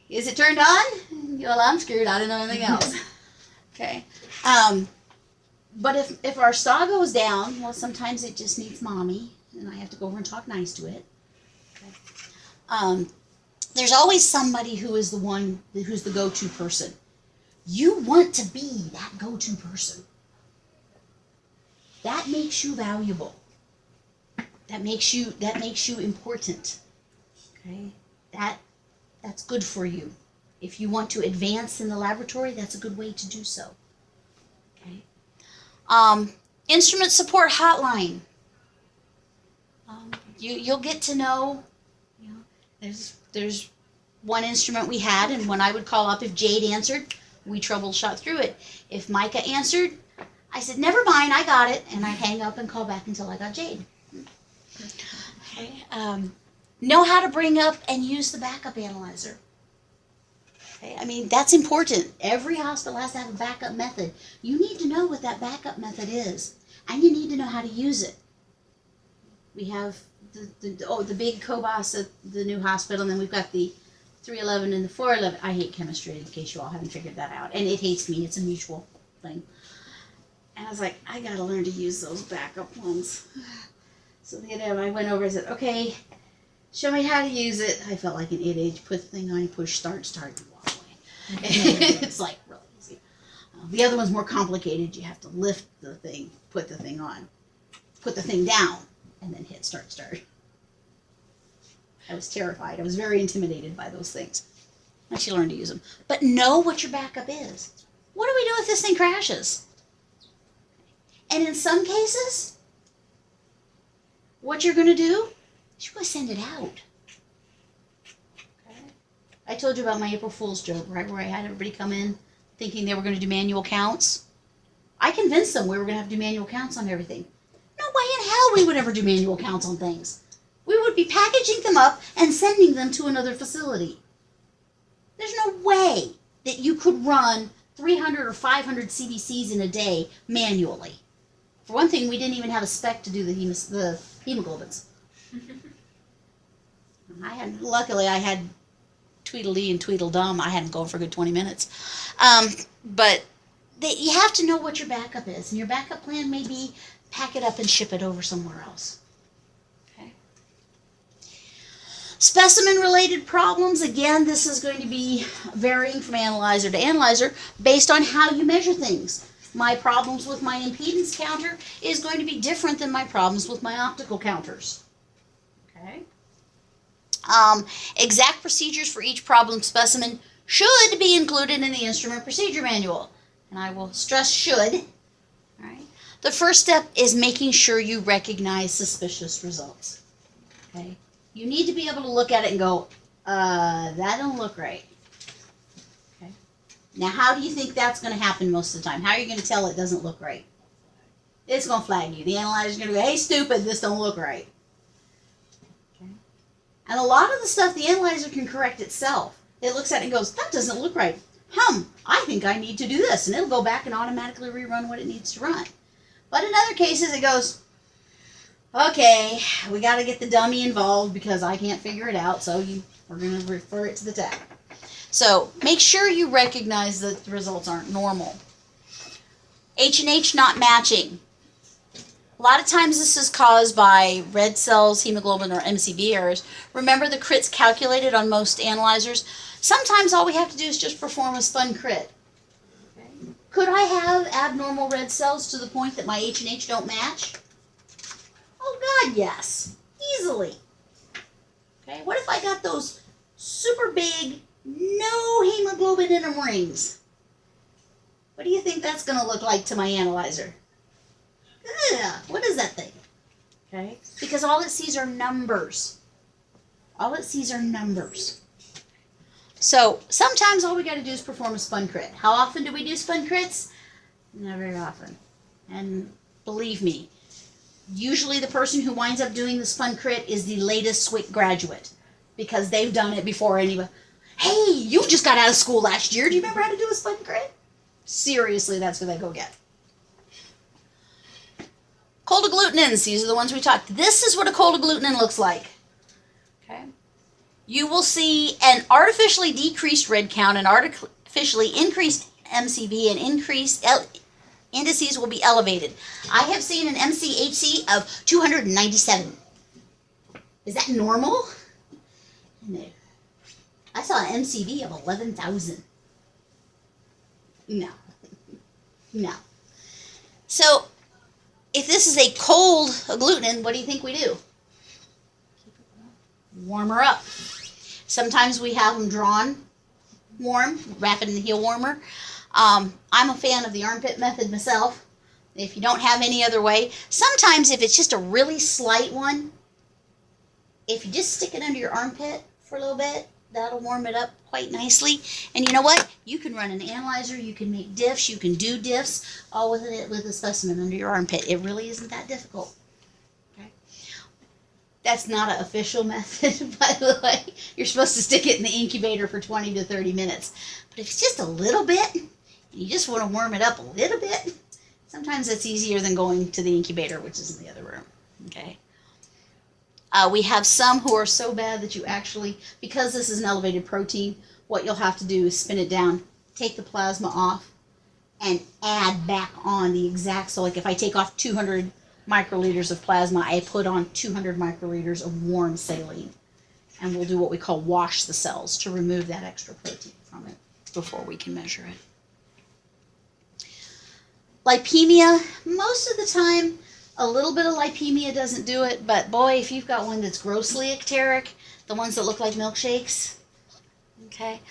Speaker 1: Is it turned on? Well, I'm screwed. I don't know anything else. Okay? But if our saw goes down, well, sometimes it just needs mommy, and I have to go over and talk nice to it. Okay? There's always somebody who is the one who's the go-to person. You want to be that go-to person. That makes you valuable. That makes you important. Okay? That's good for you. If you want to advance in the laboratory, that's a good way to do so. Okay? Instrument support hotline. You'll get to know, there's one instrument we had, and when I would call up, if Jade answered, we troubleshot through it. If Micah answered, I said, never mind, I got it, and I'd hang up and call back until I got Jade. Okay. Know how to bring up and use the backup analyzer. Okay. I mean, that's important. Every hospital has to have a backup method. You need to know what that backup method is, and you need to know how to use it. We have the big Cobas at the new hospital, and then we've got the 311 and the 411. I hate chemistry, in case you all haven't figured that out. And it hates me. It's a mutual thing. And I was like, I got to learn to use those backup ones. So the other day I went over and said, okay, show me how to use it. I felt like an idiot. Put the thing on, push start, and walk away. It's like really easy. The other one's more complicated. You have to lift the thing, put the thing on, put the thing down, and then hit start. I was terrified. I was very intimidated by those things. Once you learn to use them. But know what your backup is. What do we do if this thing crashes? And in some cases, what you're going to do is you're going to send it out. Okay? I told you about my April Fool's joke, right, where I had everybody come in thinking they were going to do manual counts. I convinced them we were going to have to do manual counts on everything. No way in hell we would ever do manual counts on things. We would be packaging them up and sending them to another facility. There's no way that you could run 300 or 500 CBCs in a day manually. For one thing, we didn't even have a spec to do the hemoglobins. Luckily, I had Tweedledee and Tweedledum. I had them going for a good 20 minutes. But you have to know what your backup is. And your backup plan may be pack it up and ship it over somewhere else. Okay. Specimen-related problems, again, this is going to be varying from analyzer to analyzer based on how you measure things. My problems with my impedance counter is going to be different than my problems with my optical counters. Okay. Exact procedures for each problem specimen should be included in the instrument procedure manual. And I will stress should. All right. The first step is making sure you recognize suspicious results. Okay. You need to be able to look at it and go, that don't look right. Okay. Now, how do you think that's going to happen most of the time? How are you going to tell it doesn't look right? It's going to flag you. The analyzer's going to go, hey, stupid, this don't look right. Okay. And a lot of the stuff the analyzer can correct itself. It looks at it and goes, that doesn't look right. I think I need to do this. And it'll go back and automatically rerun what it needs to run. But in other cases, it goes, okay, we got to get the dummy involved because I can't figure it out, so we're going to refer it to the tech. So make sure you recognize that the results aren't normal. H&H not matching. A lot of times this is caused by red cells, hemoglobin, or MCV errors. Remember, the crit's calculated on most analyzers. Sometimes all we have to do is just perform a spun crit. Okay. Could I have abnormal red cells to the point that my H&H don't match? Oh God, yes. Easily. Okay, what if I got those super big, no hemoglobin in them rings? What do you think that's going to look like to my analyzer? Ugh, what is that thing? Okay, because all it sees are numbers. All it sees are numbers. So sometimes all we got to do is perform a spun crit. How often do we do spun crits? Not very often. And believe me, usually the person who winds up doing the spun crit is the latest SWIC graduate because they've done it before anybody. Hey, you just got out of school last year. Do you remember how to do a spun crit? Seriously, that's who they go get. Cold agglutinins, these are the ones we talked. This is what a cold agglutinin looks like. Okay. You will see an artificially decreased red count, an artificially increased MCV, and increased indices will be elevated. I have seen an MCHC of 297. Is that normal? No. I saw an MCV of 11,000. No. No. So, if this is a cold agglutinin, what do you think we do? Warm her up. Sometimes we have them drawn warm, wrap it in the heel warmer. I'm a fan of the armpit method myself. If you don't have any other way, sometimes if it's just a really slight one, if you just stick it under your armpit for a little bit, that'll warm it up quite nicely. And you know what? You can run an analyzer, you can make diffs, you can do diffs, all with a specimen under your armpit. It really isn't that difficult. Okay? That's not an official method, by the way. You're supposed to stick it in the incubator for 20 to 30 minutes. But if it's just a little bit, and you just want to warm it up a little bit, sometimes it's easier than going to the incubator, which is in the other room. Okay? We have some who are so bad that you actually, because this is an elevated protein, what you'll have to do is spin it down, take the plasma off, and add back on the exact, so like if I take off 200 microliters of plasma, I put on 200 microliters of warm saline. And we'll do what we call wash the cells to remove that extra protein from it before we can measure it. Lipemia, most of the time, a little bit of lipemia doesn't do it, but boy, if you've got one that's grossly icteric, the ones that look like milkshakes, okay,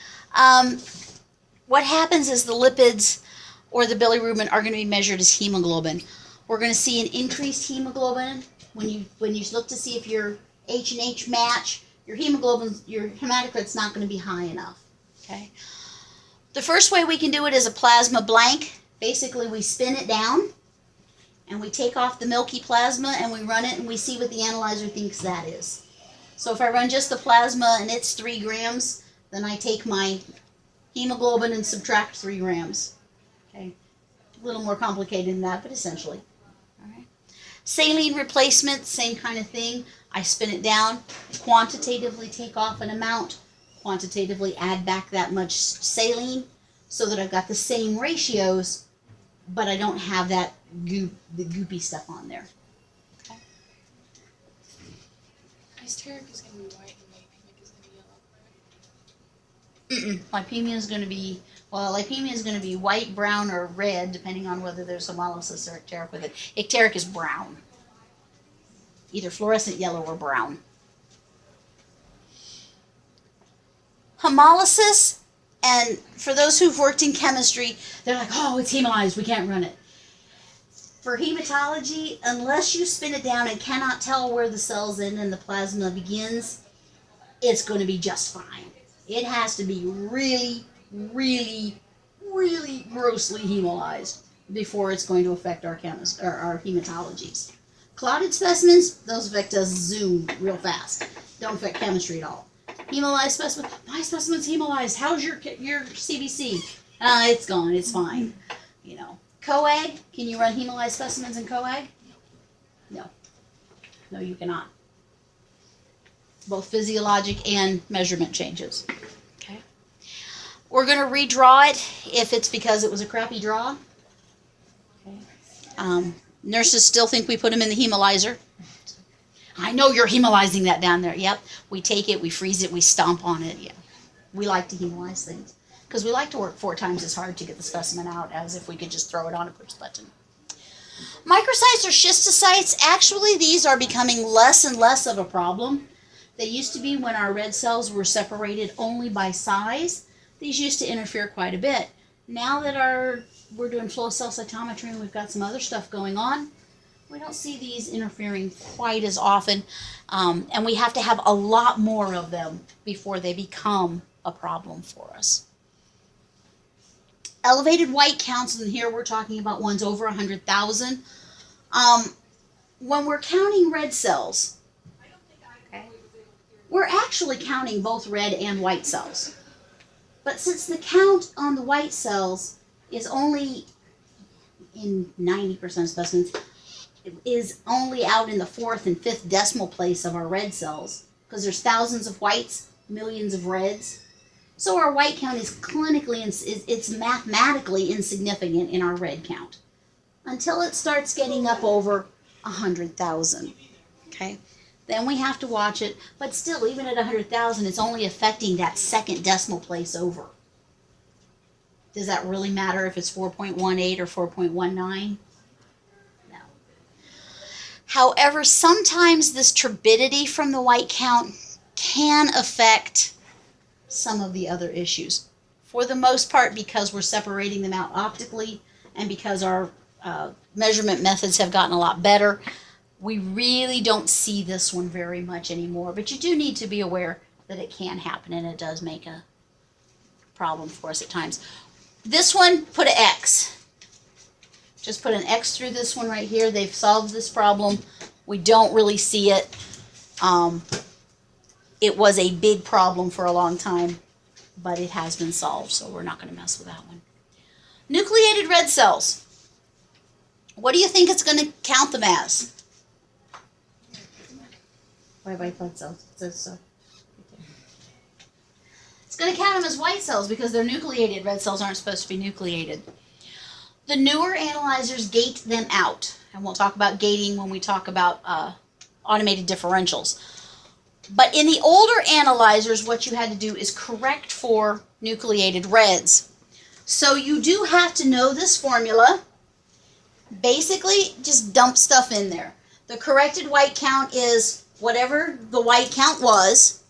Speaker 1: what happens is the lipids or the bilirubin are going to be measured as hemoglobin. We're going to see an increased hemoglobin when you look to see if your H&H match. Your hemoglobin, your hematocrit's not going to be high enough. Okay. The first way we can do it is a plasma blank. Basically, we spin it down, and we take off the milky plasma, and we run it, and we see what the analyzer thinks that is. So if I run just the plasma and it's 3 grams, then I take my hemoglobin and subtract 3 grams. Okay. A little more complicated than that, but essentially. All right. Saline replacement, same kind of thing. I spin it down, quantitatively take off an amount, quantitatively add back that much saline so that I've got the same ratios, but I don't have that the goopy stuff on there.
Speaker 4: Isteric is going to be white and lipemic is going to be yellow, right?
Speaker 1: Lipemia is going to be, well, lipemia is going to be white, brown, or red, depending on whether there's hemolysis or icteric with it. Icteric is brown. Either fluorescent yellow or brown. Hemolysis, and for those who've worked in chemistry, they're like, oh, it's hemolyzed, we can't run it. For hematology, unless you spin it down and cannot tell where the cells end and the plasma begins, it's going to be just fine. It has to be really, really, really grossly hemolyzed before it's going to affect our our hematologies. Clotted specimens, those affect us zoom real fast. Don't affect chemistry at all. Hemolyzed specimen, my specimen's hemolyzed. How's your CBC? It's gone. It's fine. You know, coag. Can you run hemolyzed specimens in coag? No. No, you cannot. Both physiologic and measurement changes. Okay. We're going to redraw it if it's because it was a crappy draw. Okay. Nurses still think we put them in the hemolyzer. I know you're hemolyzing that down there. Yep. We take it, we freeze it, we stomp on it. Yeah. We like to hemolyze things because we like to work 4 times as hard to get the specimen out as if we could just throw it on a push button. Microcytes or schistocytes, actually these are becoming less and less of a problem. They used to be when our red cells were separated only by size. These used to interfere quite a bit. Now that we're doing flow cell cytometry and we've got some other stuff going on, we don't see these interfering quite as often, and we have to have a lot more of them before they become a problem for us. Elevated white counts, and here we're talking about ones over 100,000. When we're counting red cells, okay, we're actually counting both red and white cells. But since the count on the white cells is only in 90% of specimens, is only out in the 4th and 5th decimal place of our red cells, because there's thousands of whites, millions of reds. So our white count is clinically, it's mathematically insignificant in our red count until it starts getting up over 100,000. Okay, then we have to watch it, but still, even at 100,000, it's only affecting that 2nd decimal place over. Does that really matter if it's 4.18 or 4.19? However, sometimes this turbidity from the white count can affect some of the other issues. For the most part, because we're separating them out optically and because our measurement methods have gotten a lot better, we really don't see this one very much anymore. But you do need to be aware that it can happen, and it does make a problem for us at times. This one, put an X. Just put an X through this one right here. They've solved this problem. We don't really see it. It was a big problem for a long time, but it has been solved, so we're not going to mess with that one. Nucleated red cells. What do you think it's going to count them as? White blood cells. It's going to count them as white cells because they're nucleated. Red cells aren't supposed to be nucleated. The newer analyzers gate them out, and we'll talk about gating when we talk about automated differentials. But in the older analyzers, what you had to do is correct for nucleated reds. So you do have to know this formula. Basically, just dump stuff in there. The corrected white count is whatever the white count was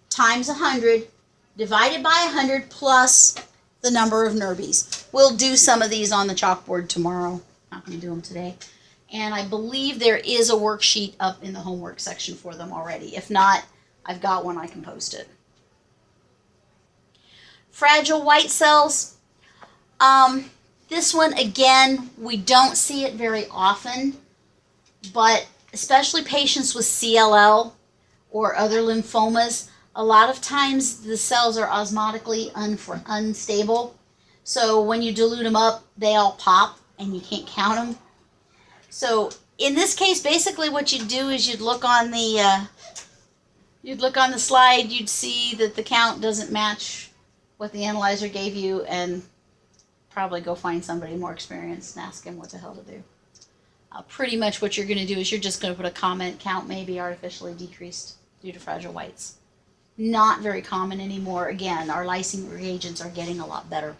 Speaker 1: times 100 divided by 100 plus the number of NURBs. We'll do some of these on the chalkboard tomorrow. Not going to do them today. And I believe there is a worksheet up in the homework section for them already. If not, I've got one I can post it. Fragile white cells. This one, again, we don't see it very often, but especially patients with CLL or other lymphomas, a lot of times the cells are osmotically unstable. So when you dilute them up, they all pop and you can't count them. So in this case, basically what you'd do is you'd look on the slide, you'd see that the count doesn't match what the analyzer gave you, and probably go find somebody more experienced and ask him what the hell to do. Pretty much what you're going to do is you're just going to put a comment count maybe artificially decreased due to fragile whites. Not very common anymore. Again, our lysine reagents are getting a lot better.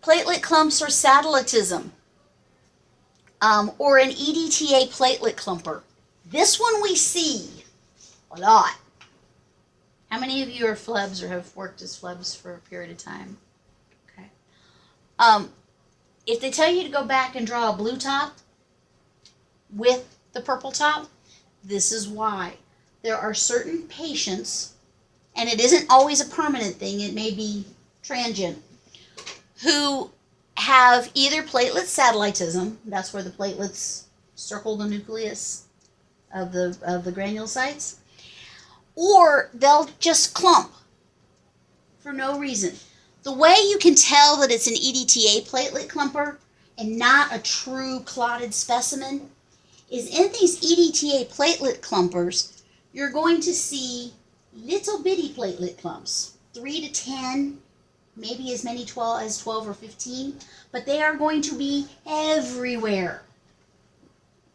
Speaker 1: Platelet clumps or satellitism, or an EDTA platelet clumper. This one we see a lot. How many of you are phlebs or have worked as phlebs for a period of time? Okay. If they tell you to go back and draw a blue top with the purple top, this is why. There are certain patients, and it isn't always a permanent thing, it may be transient, who have either platelet satellitism, that's where the platelets circle the nucleus of the granulocytes, or they'll just clump for no reason. The way you can tell that it's an EDTA platelet clumper and not a true clotted specimen is in these EDTA platelet clumpers, you're going to see little bitty platelet clumps, 3 to 10, maybe as many 12 or 15, but they are going to be everywhere.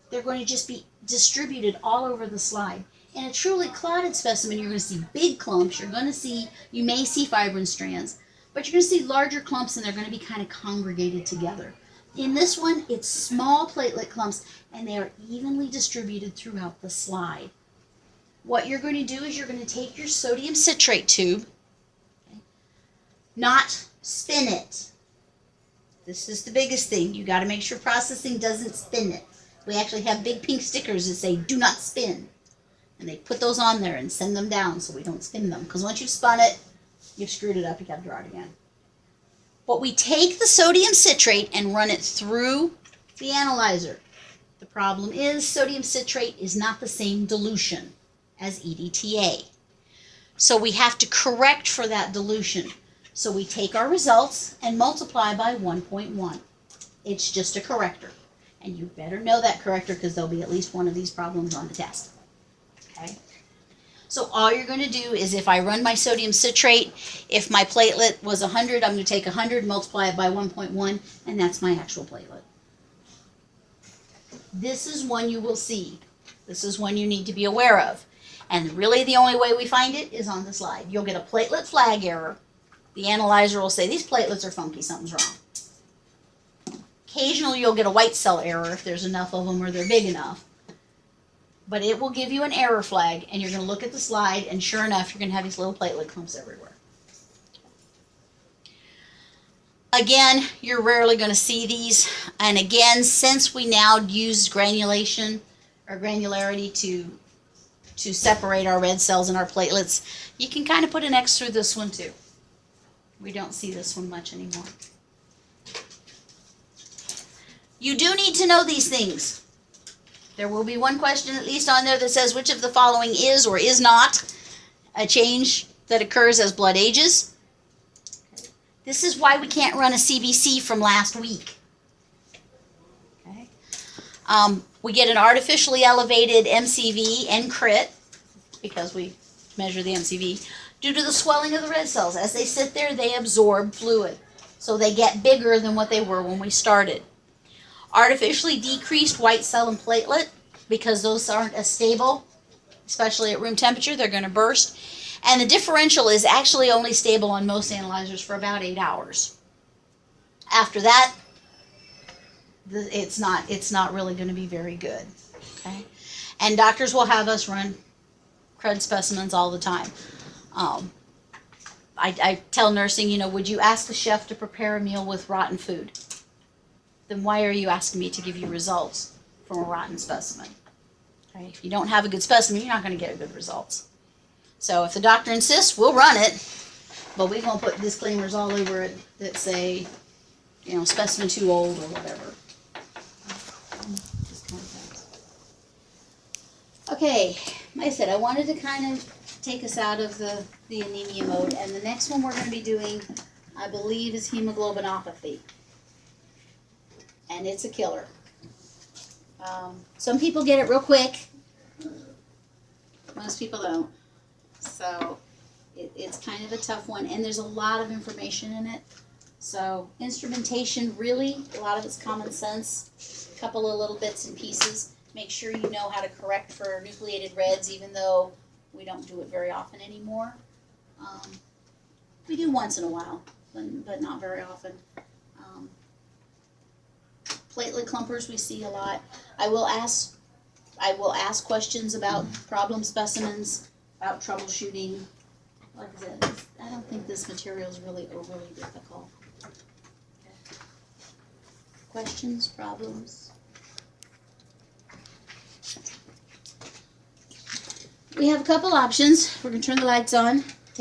Speaker 1: They're going to just be distributed all over the slide. In a truly clotted specimen, you're going to see big clumps. You may see fibrin strands, but you're going to see larger clumps, and they're going to be kind of congregated together. In this one, it's small platelet clumps, and they are evenly distributed throughout the slide. What you're going to do is you're going to take your sodium citrate tube, okay, not spin it. This is the biggest thing. You got to make sure processing doesn't spin it. We actually have big pink stickers that say, do not spin. And they put those on there and send them down so we don't spin them. Because once you've spun it, you've screwed it up. You got to draw it again. But we take the sodium citrate and run it through the analyzer. The problem is sodium citrate is not the same dilution as EDTA. So we have to correct for that dilution. So we take our results and multiply by 1.1. It's just a corrector. And you better know that corrector because there'll be at least one of these problems on the test. Okay? So all you're going to do is if I run my sodium citrate, if my platelet was 100, I'm going to take 100, multiply it by 1.1, and that's my actual platelet. This is one you will see. This is one you need to be aware of. And really the only way we find it is on the slide. You'll get a platelet flag error. The analyzer will say, these platelets are funky, something's wrong. Occasionally you'll get a white cell error if there's enough of them or they're big enough. But it will give you an error flag, and you're going to look at the slide, and sure enough, you're going to have these little platelet clumps everywhere. Again, you're rarely going to see these. And again, since we now use granulation or granularity to separate our red cells and our platelets, you can kind of put an X through this one too. We don't see this one much anymore. You do need to know these things. There will be one question at least on there that says which of the following is or is not a change that occurs as blood ages. This is why we can't run a CBC from last week. Okay. We get an artificially elevated MCV and crit because we measure the MCV due to the swelling of the red cells. As they sit there, they absorb fluid. So they get bigger than what they were when we started. Artificially decreased white cell and platelet because those aren't as stable, especially at room temperature, they're going to burst. And the differential is actually only stable on most analyzers for about 8 hours. After that, it's not really going to be very good. Okay, and doctors will have us run crud specimens all the time. I tell nursing, would you ask a chef to prepare a meal with rotten food? Then why are you asking me to give you results from a rotten specimen? Okay? If you don't have a good specimen, you're not going to get good results. So if the doctor insists, we'll run it, but we won't put disclaimers all over it that say, specimen too old or whatever. Okay, like I said, I wanted to kind of take us out of the anemia mode, and the next one we're going to be doing, I believe, is hemoglobinopathy. And it's a killer. Some people get it real quick. Most people don't. So it's kind of a tough one, and there's a lot of information in it. So instrumentation, really, a lot of it's common sense. A couple of little bits and pieces. Make sure you know how to correct for nucleated reds, even though we don't do it very often anymore. We do once in a while, but not very often. Platelet clumpers we see a lot. I will ask questions about problem specimens, about troubleshooting. Like I said, I don't think this material is really overly difficult. Okay. Questions, problems? We have a couple options. We're going to turn the lights on.